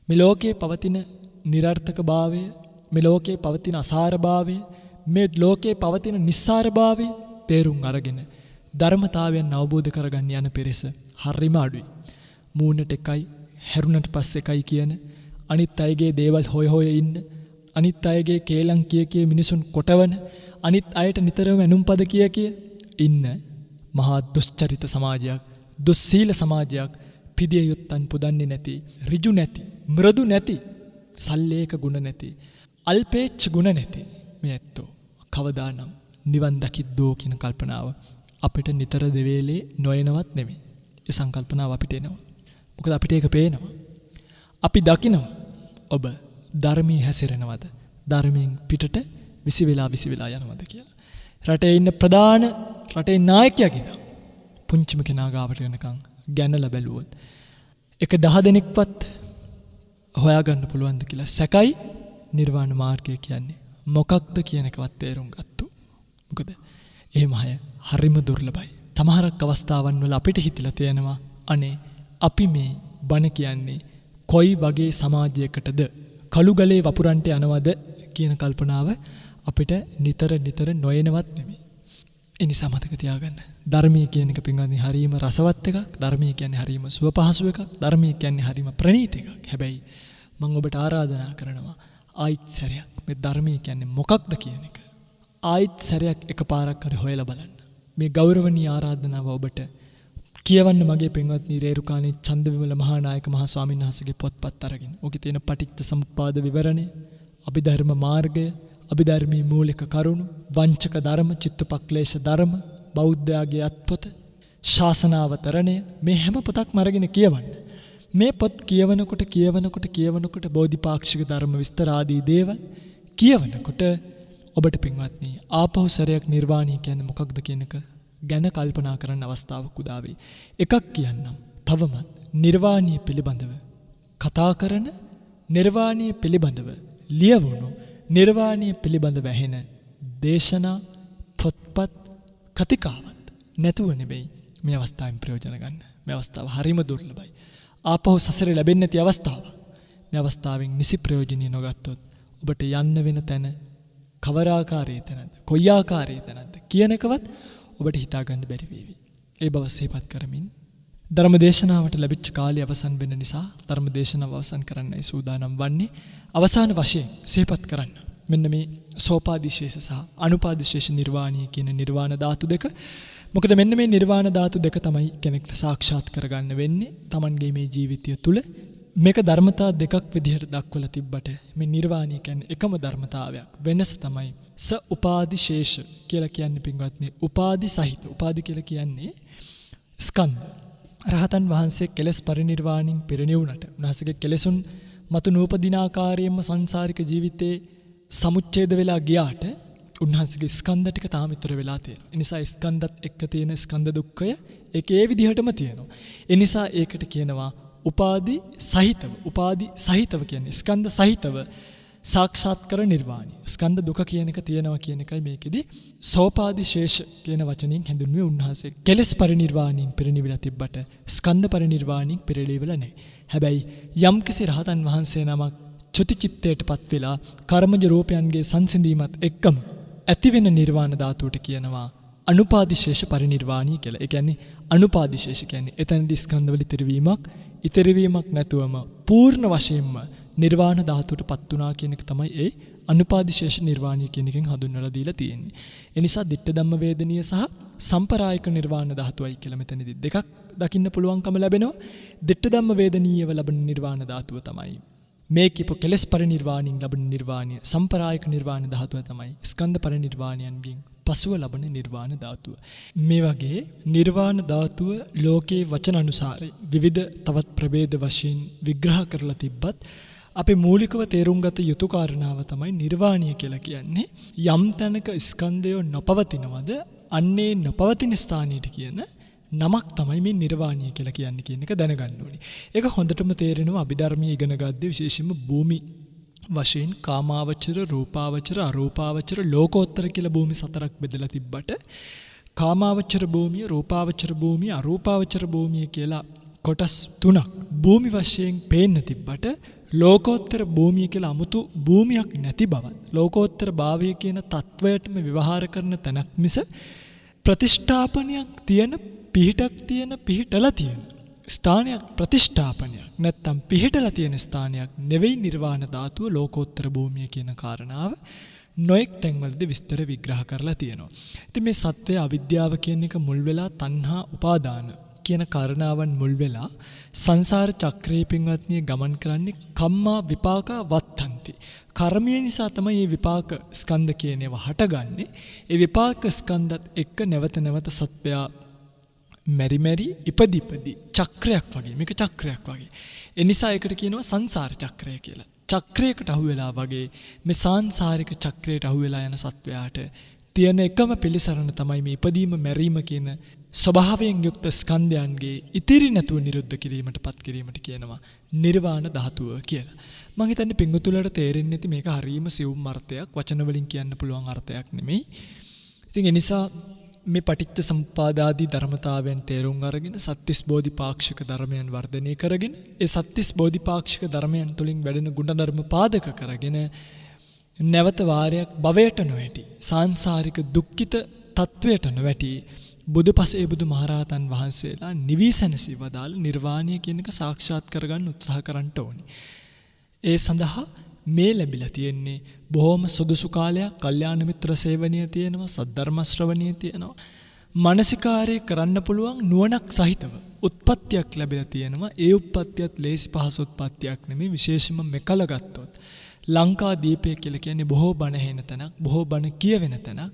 මේ ලෝකයේ පවතින නිරර්ථකභාවය, මේ ලෝකයේ පවතින අසාරභාවය, මේ ලෝකයේ පවතින නිස්සාරභාවය තේරුම් අරගෙන ධර්මතාවයන් අවබෝධ කරගන්න යන පෙරස හරිම අඩුයි. මූණට එකයි, හැරුණට පස්සේ එකයි කියන, අනිත් අයගේ දේවල් හොය ඉන්න, අනිත් අයගේ කේලම් කිය මිනිසුන් කොටවන, අනිත් අයට නිතරම ඇනුම්පද කිය ඉන්න මහා දුෂ්චරිත සමාජයක්, දුස්සීල සමාජයක්, පිදිය යුත්තන් පුදන්නේ නැති, ඍජු නැති, මෘදු නැති, සල්ලේක ගුණ නැති, අල්පේච්ඡ ගුණ නැති මේ ඇත්තෝ කවදානම් නිවන් දකිද්දෝ කියන කල්පනාව අපිට නිතර දෙවේලේ නොයනවත් නෙමෙයි. ඒ සංකල්පනාව අපිට එනවා. මොකද අපිට ඒක පේනවා. අපි දකිනවා ඔබ ධර්මයේ හැසිරෙනවද? ධර්මයෙන් පිටට විසි වෙලා යනවද කියලා. රටේ ඉන්න ප්‍රධාන රටේ නායකයා කියලා පුංචිම කෙනා ගාවට යනකම් ගැනලා බැලුවොත් එක 10 දෙනෙක්වත් හොයාගන්න පුළුවන්ද කියලා සැකයි. නිර්වාණ මාර්ගය කියන්නේ මොකක්ද කියන එකවත් තේරුම් ගත්තෝ. මොකද එහෙම අය හරිම දුර්ලභයි. සමහරක් අවස්ථාවන් වල අපිට හිතලා තියෙනවා අනේ අපි මේ බණ කියන්නේ කොයි වගේ සමාජයකටද, කළු ගලේ වපුරන්ට යනවද කියන කල්පනාව අපිට නිතර නොයනවත් නෙමෙයි. ඒ නිසා මතක තියාගන්න. ධර්මයේ කියන එක පින්වත්නි හරීම රසවත් එකක්. ධර්මයේ කියන්නේ හරීම සුව පහසු එකක්. ධර්මයේ කියන්නේ හරීම ප්‍රණීත එකක්. හැබැයි මම ඔබට ආරාධනා කරනවා ආයිත් සැරයක් මේ ධර්මයේ කියන්නේ මොකක්ද කියන එක ආයිත් සැරයක් එකපාරක් හරි හොයලා බලන්න. මේ ගෞරවනීය ආරාධනාව ඔබට කියවන්න මගේ පින්වත්නි රේරුකාණේ චන්දවිමල මහානායක මහා ස්වාමීන් වහන්සේගේ පොත්පත් අරගෙන. ඔකේ තියෙන පටිච්ච සමුප්පාද විවරණය, අභිධර්ම මාර්ගය, අභිධර්මී මූලික කරුණු, වංචක ධර්ම, චිත්තපක්ලේශ ධර්ම, බෞද්ධයාගේ අත්පොත, ශාසනාවතරණය, මේ හැම පොතක්ම අරගෙන කියවන්න. මේ පොත් කියවනකොට බෝධිපාක්ෂික ධර්ම විස්තර ආදී දේවල් කියවනකොට ඔබට පින්වත්නි ආපහු සැරයක් නිර්වාණය කියන්නේ මොකක්ද කියන එක ගැන කල්පනා කරන්න අවස්ථාවක් උදා වෙයි. එකක් කියන්නම්. තවමත් නිර්වාණය පිළිබඳව කතා කරන, නිර්වාණය පිළිබඳව ලියවුණු, නිර්වාණය පිළිබඳව ඇහෙන දේශනා, පොත්පත්, කතිකාවත් නැතුව නෙමෙයි මේ අවස්ථාවෙන් ප්‍රයෝජන ගන්න. මේ අවස්ථාව හරිම දුර්ලභයි. ආපහු සසරේ ලැබෙන්නේ නැති අවස්ථාවක්. මේ අවස්ථාවෙන් නිසි ප්‍රයෝජනෙ නොගත්තොත් ඔබට යන්න වෙන තැන කවර ආකාරයේ තැනද, කොයි ආකාරයේ තැනද කියන එකවත් ඔබට හිතා ගන්න බැරි වේවි. ඒ බව සිහිපත් කරමින් ධර්මදේශනාවට ලැබිච්ච කාලය අවසන් වෙන නිසා ධර්මදේශනාව අවසන් කරන්නයි සූදානම් වන්නේ. අවසාන වශයෙන් සිහිපත් කරන්න මෙන්න මේ සෝපාදිශේෂ සහ අනුපාදිශේෂ නිර්වාණය කියන නිර්වාණ ධාතු දෙක. මොකද මෙන්න මේ නිර්වාණ ධාතු දෙක තමයි කෙනෙක්ට සාක්ෂාත් කරගන්න වෙන්නේ Tamanගේ මේ ජීවිතය තුළ. මේක ධර්මතා දෙකක් විදිහට දක්වලා තිබ්බට මේ නිර්වාණය කියන්නේ එකම ධර්මතාවයක්. වෙනස තමයි ස උපාදිශේෂ කියලා කියන්නේ පින්වත්නි උපාදි සහිත. උපාදි කියලා කියන්නේ ස්කන්ධ. රහතන් වහන්සේ කෙලස් පරිනිර්වාණින් පිරිනිවුණට උන්වහන්සේගේ කෙලසුන් මතු නූපදින ආකාරයෙන්ම සංසාරික ජීවිතේ සමුච්ඡේද වෙලා ගියාට උන්වහන්සේගේ ස්කන්ධ ටික තාම ඉතර වෙලා තියෙනවා. ඒ නිසා ස්කන්ධත් එක්ක තියෙන ස්කන්ධ දුක්ඛය ඒක ඒ විදිහටම තියෙනවා. ඒ නිසා ඒකට කියනවා උපාදි සහිතව. උපාදි සහිතව කියන්නේ ස්කන්ධ සහිතව සාක්ෂාත් කර නිර්වාණය. ස්කන්ධ දුක කියන එක තියෙනවා කියන එකයි මේකෙදි සෝපාදිශේෂ කියන වචنين හැඳින්වුවේ. උන්වහන්සේ කෙලස් පරිනිර්වාණයෙන් පිරිනිවිලා තිබ්බට ස්කන්ධ පරිනිර්වාණයෙන් පිරිනිවිලා නැහැ. හැබැයි යම්කිසි රහතන් වහන්සේ නමක් චුති චිත්තයටපත් වෙලා කර්මජ රූපයන්ගේ සංසිඳීමත් එක්කම ඇති වෙන නිර්වාණ ධාතුවට කියනවා අනුපාදිශේෂ පරිනිර්වාණී කියලා. ඒ කියන්නේ අනුපාදිශේෂ කියන්නේ එතනදී ස්කන්ධවල ඉතිරිවීමක් නැතුවම පූර්ණ වශයෙන්ම නිර්වාණ ධාතුවටපත් වුණා කියන එක තමයි ඒ අනුපාදිශේෂ නිර්වාණය කියන එකෙන් හඳුන්වලා දීලා තියෙන්නේ. ඒ නිසා ditta ධම්ම වේදනීය සහ සම්පරායික නිර්වාණ ධාතුවයි කියලා මෙතනදී දෙකක් දකින්න පුළුවන්කම ලැබෙනවා. ditta ධම්ම වේදනීයව ලැබෙන නිර්වාණ ධාතුව තමයි මේ කිප කෙලස් පරිනිර්වාණයෙන් ලබන නිර්වාණය සම්ප්‍රායික නිර්වාණ ධාතුව තමයි ස්කන්ධ පරිනිර්වාණයන්ගෙන් පසුව ලබන නිර්වාණ ධාතුව. මේ වගේ නිර්වාණ ධාතුව ලෝකේ වචන අනුසාරයෙන් විවිධ තවත් ප්‍රභේද වශයෙන් විග්‍රහ කරලා තිබ්බත් අපි මූලිකව තේරුම් ගත යුතු කාරණාව තමයි නිර්වාණය කියලා කියන්නේ. යම් තැනක ස්කන්ධය නොපවතිනවද අන්නේ නොපවතින ස්ථානයට කියන නමක් තමයි මේ නිර්වාණය කියලා කියන්නේ කියන එක දැනගන්න ඕනේ. ඒක හොඳටම තේරෙනවා අභිධර්මයේ ඉගෙන ගද්දී විශේෂයෙන්ම භූමි වශයෙන් කාමාවචර, රූපාවචර, අරූපාවචර, ලෝකෝත්තර කියලා භූමි 4ක් බෙදලා තිබ්බට කාමාවචර භූමිය, රූපාවචර භූමිය, අරූපාවචර භූමිය කියලා කොටස් 3ක් භූමි වශයෙන් පේන්න තිබ්බට ලෝකෝත්තර භූමිය කියලා 아무තු භූමියක් නැති බවත් ලෝකෝත්තර භාවය කියන තත්වයටම විවහාර කරන තැනක් මිස ප්‍රතිෂ්ඨාපනයක් තියෙන පිහිටක් තියෙන පිහිටලා තියෙන ස්ථානයක් ප්‍රතිෂ්ඨාපනයක් නැත්තම් පිහිටලා තියෙන ස්ථානයක් නෙවෙයි නිර්වාණ ධාතුව ලෝකෝත්තර භූමිය කියන කාරණාව නොඑක් තැන්වලදී විස්තර විග්‍රහ කරලා තියෙනවා. ඉතින් මේ සත්වයේ අවිද්‍යාව කියන එක මුල් වෙලා තණ්හා උපාදාන කියන කාරණාවන් මුල් වෙලා සංසාර චක්‍රයේ පින්වත්නි ගමන් කරන්නේ කම්මා විපාක වත්තන්ති. කර්මය නිසා තමයි මේ විපාක ස්කන්ධ කියන ඒවා හටගන්නේ. ඒ විපාක ස්කන්ධත් එක්ක නැවත නැවත සත්වයා මෙරි ඉපදි චක්‍රයක් වගේ මේක චක්‍රයක් වගේ. ඒ නිසා ඒකට කියනවා සංසාර චක්‍රය කියලා. චක්‍රයකට අහු වෙලා වගේ මේ සාංශාරික චක්‍රයට අහු වෙලා යන සත්වයාට තියෙන එකම පිළිසරණ තමයි මේ ඉපදීම මැරීම කියන ස්වභාවයෙන් යුක්ත ස්කන්ධයන්ගේ ඉතිරි නැතුව නිරුද්ධ කිරීමට පත් කිරීමට කියනවා නිර්වාණ ධාතුව කියලා. මම හිතන්නේ පිංගුතුලට තේරෙන්නේ නැති මේක හරීම සියුම් අර්ථයක් වචන වලින් කියන්න පුළුවන් අර්ථයක් නෙමෙයි. ඉතින් ඒ නිසා මේ පටිච්ච සමුප්පාදාදී ධර්මතාවයන් තේරුම් අරගෙන සත්‍තිස් බෝධිපාක්ෂික ධර්මයන් වර්ධනය කරගෙන ඒ සත්‍තිස් බෝධිපාක්ෂික ධර්මයන් තුලින් වැඩෙන ගුණධර්ම පාදක කරගෙන නැවත වාරයක් භවයට නොවැටි සාංශාරික දුක්ඛිත තත්වයට නොවැටි බුදුපසේ බුදුමහරහතන් වහන්සේලා නිවිසනසී වදාළ නිර්වාණය කියන එක සාක්ෂාත් කරගන්න උත්සාහ කරන්න ඕනේ. ඒ සඳහා මේ ලැබිලා තියෙන්නේ බොහොම සුදුසු කාලයක්. කල්යාණ මිත්‍ර සේවනීය තියෙනවා, සද්ධර්ම ශ්‍රවණීය තියෙනවා. මානසිකාරය කරන්න පුළුවන් නුවණක් සහිතව උත්පත්තියක් ලැබිලා තියෙනවා. ඒ උත්පත්තියත් ලේසි පහසු උත්පත්තියක් නෙමෙයි. විශේෂයෙන්ම මෙකල ගත්තොත් ලංකා දීපය කියලා කියන්නේ බොහෝ බණ හෙන තැනක්, බොහෝ බණ කියවෙන තැනක්.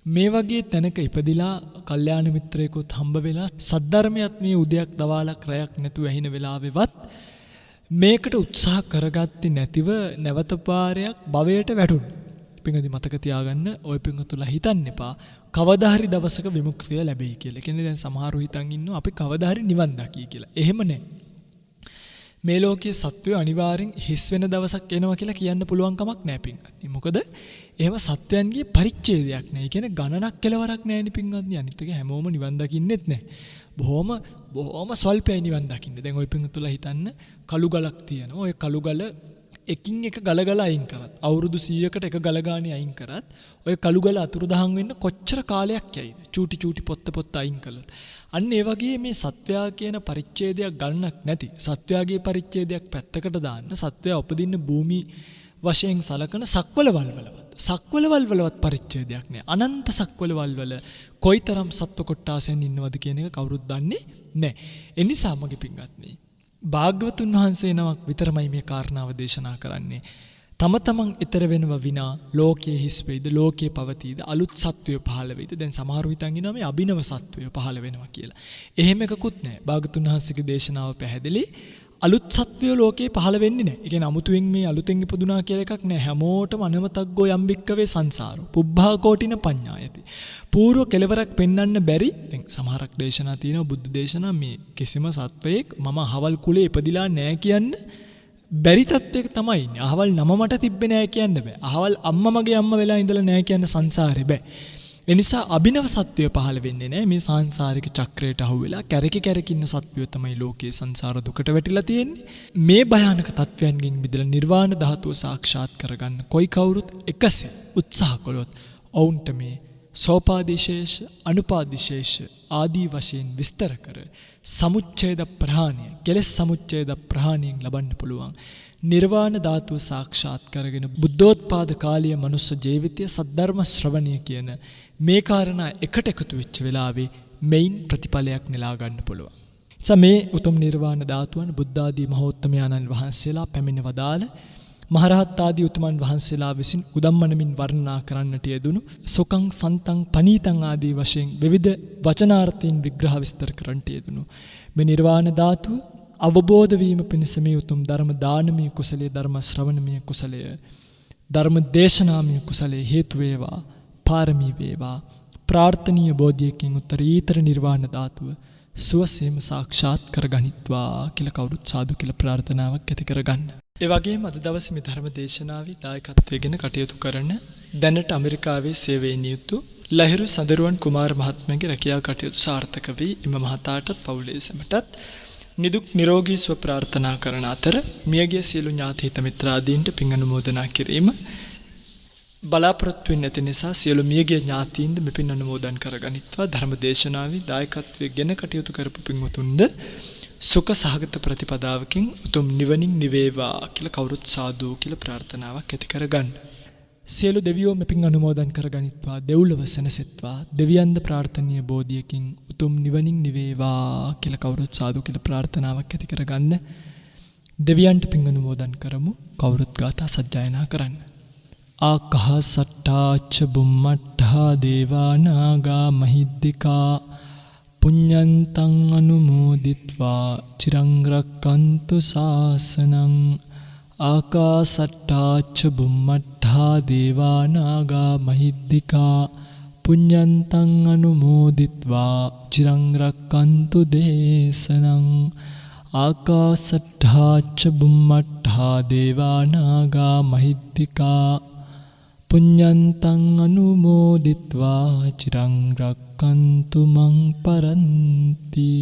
මේ වගේ තැනක ඉපදිලා කල්යාණ මිත්‍රයෙකුත් හම්බ වෙලා සද්ධර්මයත් මේ උදයක් දවාලක් රැයක් නැතුව ඇහින වෙලාවෙවත් මේකට උත්සාහ කරගත්තේ නැතිව නැවත පාරයක් භවයට වැටුණා. පින්වත්නි මතක තියාගන්න ඔය පින්වතුලා හිතන්න එපා කවදා හරි දවසක විමුක්තිය ලැබෙයි කියලා. කියන්නේ දැන් සමහරව හිතන් ඉන්නවා අපි කවදා හරි නිවන් දකී කියලා. එහෙම නැහැ. මේ ලෝකයේ සත්වය අනිවාර්යෙන් හිස් වෙන දවසක් එනවා කියලා කියන්න පුළුවන් කමක් නැහැ පින්වත්නි. මොකද එහෙම සත්වයන්ගේ පරිච්ඡේදයක් නැහැ. ඒ කියන්නේ ගණනක් කෙලවරක් නැහැනි පින්වත්නි. අනිත් එක හැමෝම නිවන් දකින්නෙත් නැහැ. බොහොම ස්වල්පයි නිවන් දකින්නේ. දැන් ওই පින්වතුලා හිතන්න කළු ගලක් තියෙනවා. ওই කළු ගල එකින් එක ගල අයින් කරත් අවුරුදු 100කට එක ගල ගානේ අයින් කරත් ওই කළු ගල අතුරුදහන් වෙන්න කොච්චර කාලයක් යයිද? චූටි පොත්ත අයින් කළොත්. අන්න ඒ වගේ මේ සත්වයා කියන පරිච්ඡේදයක් ගන්නක් නැති. සත්වයාගේ පරිච්ඡේදයක් පැත්තකට දාන්න සත්වයා උපදින්න භූමි වශයෙන් සලකන සක්වලවල් වලවත් පරිච්ඡේදයක් නෑ. අනන්ත සක්වලවල් වල කොයිතරම් සත්ව කොට්ටාසයන් ඉන්නවද කියන එක කවුරුත් දන්නේ නෑ. ඒ නිසා මගේ පින්වත්නි භාග්‍යවතුන් වහන්සේ නමක් විතරමයි මේ කාරණාව දේශනා කරන්නේ. තම තමන් ඊතර වෙනව විනා ලෝකයේ හිස් වෙයිද, ලෝකයේ පවතීද, අලුත් සත්වය පහළ වෙයිද? දැන් සමහරව හිතන් ඉන්නවා මේ අභිනව සත්වය පහළ වෙනවා කියලා. එහෙම එකකුත් නැහැ. භාග්‍යවතුන් වහන්සේගේ දේශනාව පැහැදිලි. අලුත් සත්වය ලෝකේ පහළ වෙන්නේ නැහැ. ඒ කියන්නේ අමුතුවෙන් මේ අලුතෙන් ඉපදුනා කියලා එකක් නැහැ. හැමෝටම අනමතග්ගෝ යම්බික්කවේ සංසාරෝ පුබ්බා කෝටින පඤ්ඤායති. పూర్ව කෙලවරක් පෙන්වන්න බැරි. දැන් සමහරක් දේශනා තියෙනවා බුද්ධ දේශනා මේ කිසිම සත්වයක් මම අහවල් කුලේ ඉපදිලා නැහැ කියන්න බැරි තත්වයක තමයි ඉන්නේ. අහවල් නම මට තිබ්බේ නැහැ කියන්න බෑ. අහවල් අම්මා මගේ අම්මා වෙලා ඉඳලා නැහැ කියන්න සංසාරේ බෑ. ඒ නිසා අභිනව සත්වය පහළ වෙන්නේ නැහැ. මේ සාංශාරික චක්‍රයට අහු වෙලා කැරකි ඉන්න සත්වය තමයි ලෝකයේ සංසාර දුකට වැටිලා තියෙන්නේ. මේ භයානක තත්වයන්ගෙන් මිදලා නිර්වාණ ධාතුව සාක්ෂාත් කරගන්න කොයි කවුරුත් එකසේ උත්සාහ කළොත් ඔවුන්ට මේ සෝපාදිශේෂ අනුපාදිශේෂ ආදී වශයෙන් විස්තර කර සමුච්ඡේද ප්‍රහාණය කෙලෙස් සමුච්ඡේද ප්‍රහාණයෙන් ලබන්න පුළුවන් නිර්වාණ ධාතුව සාක්ෂාත් කරගෙන බුද්ධෝත්පාද කාලීය මනුස්ස ජීවිතය සද්ධර්ම ශ්‍රවණය කියන මේ කාරණා එකට එකතු වෙච්ච වෙලාවේ මෙයින් ප්‍රතිඵලයක් නෙලා ගන්න පුළුවන්. මේ උතුම් නිර්වාණ ධාතුවන් බුද්ධ ආදී මහෝත්තමයන්න් වහන්සේලා පැමිණ වදාළ මහරහත් ආදී උතුමන් වහන්සේලා විසින් උදම්මනමින් වර්ණනා කරන්නට යෙදුණු සුඛං සන්තං පනීතං ආදී වශයෙන් විවිධ වචනාර්ථයෙන් විග්‍රහ විස්තර කරන්නට යෙදුණු මේ නිර්වාණ ධාතුව අවබෝධ වීම පිණිස මේ උතුම් ධර්ම දානමය කුසලයේ ධර්ම ශ්‍රවණමය කුසලය ධර්ම දේශනාමය කුසලයේ හේතු වේවා පාරමී වේවා ප්‍රාර්ථනීය බෝධියකින් උත්තරීතර නිර්වාණ ධාතුව සුවසේම සාක්ෂාත් කරගනිත්වා කියලා කවුරුත් සාදු කියලා ප්‍රාර්ථනාවක් ඇති කරගන්න. ඒ වගේම අද දවසේ මේ ධර්ම දේශනාවේ දායකත්වයෙන් කටයුතු කරන දැනට ඇමරිකාවේ සේවයේ නියුතු ලහිරු සඳරුවන් කුමාර මහත්මයාගේ රැකියාව කටයුතු සාර්ථක වී එම මහතාටත් පවුලේ සැමටත් නිදුක් නිරෝගී සුව ප්‍රාර්ථනා කරන අතර මියගිය සියලු ඥාති හිත මිත්‍රාදීන්ට පින් අනුමෝදනා කිරීම බලාපොරොත්තු වෙන්නේ නැති නිසා සියලු මියගිය ඥාතීන්ද මේ පින් අනුමෝදන් කරගනිත්වා ධර්ම දේශනාවේ දායකත්වයෙන් කටයුතු කරපු පින්වතුන්ද සුඛ සහගත ප්‍රතිපදාවකින් උතුම් නිවනින් නිවේවා කියලා කවුරුත් සාදු කියලා ප්‍රාර්ථනාවක් ඇති කරගන්න. සියලු දෙවියෝ මේ පින් අනුමෝදන් කරගනිත්වා දෙව්ලොව සැනසෙත්වා දෙවියන්ද ප්‍රාර්ථනීය බෝධියකින් උතුම් නිවනින් නිවේවා කියලා කවුරුත් සාදු කියලා ප්‍රාර්ථනාවක් ඇති කරගන්න. දෙවියන්ට පින් අනුමෝදන් කරමු. කවුරුත් ගාථා සජ්ජායනා කරන්න. ආකාසට්ටාච බුම්මට්ඨා දේවා නාග මහිද්దికා පුඤ්ඤන්තං අනුමෝදිත්වා චිරං රක්칸තු ශාසනං ආකාසට්ටාච බුම්මට්ඨා දේවා නාග මහිද්దికා පුඤ්ඤන්තං අනුමෝදිත්වා චිරං රක්칸තු දේශනං ආකාසට්ටාච බුම්මට්ඨා දේවා නාග මහිද්దికා පුඤ්ඤන්තං අනුමෝදිත්වා චිරං රක්칸තු මං පරන්ති.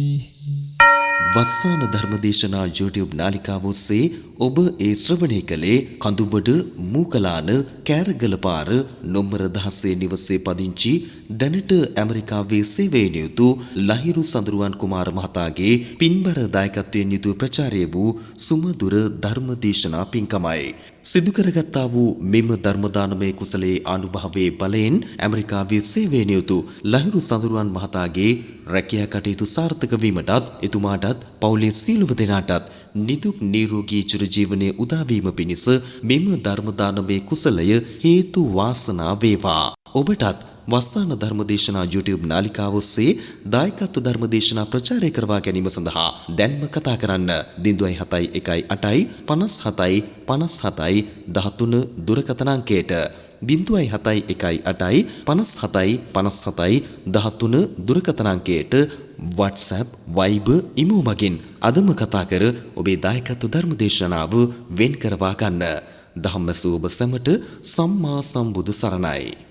වස්සාන ධර්මදේශනා YouTube නාලිකාව ඔස්සේ ඔබ ඒ ශ්‍රවණය කළේ කඳුබඩ මූකලාන කෑරගලපාර නොම්බර 16 නිවසේ පදිංචි දැනට ඇමරිකාවේ සේවයේ නියුතු ලහිරු සඳරුවන් කුමාර මහතාගේ පින්බර දායකත්වයෙන් යුතු ප්‍රචාරය වූ සුමధుර ධර්මදේශනා පින්කමයි. සිදු කරගත්තා වූ මෙම ධර්ම දානමය කුසලයේ අනුභවයේ බලයෙන් ඇමරිකාවේ සේවයේ නියුතු ලහිරු සඳරුවන් මහතාගේ රැකියා කටයුතු සාර්ථක වීමටත් එතුමාටත් පවුලේ සියලුම දෙනාටත් නිදුක් නිරෝගී චිරජීවනයේ උදා වීම පිණිස මෙම ධර්ම දානමය කුසලය හේතු වාසනා වේවා. ඔබටත් වස්සාන ධර්මදේශනා YouTube නාලිකාව ඔස්සේ දායකත්ව ධර්මදේශනා ප්‍රචාරය කරවා ගැනීම සඳහා දැන්ම කතා කරන්න 071 57 57 13 දුරකථන අංකයට 071 57 57 13 දුරකථන අංකයට WhatsApp Viber ඊමෝ මගින් අදම කතා කර ඔබේ දායකත්ව ධර්මදේශනාව වෙන් කරවා ගන්න. ධම්ම සුවබ සැමට සම්මා සම්බුදු සරණයි.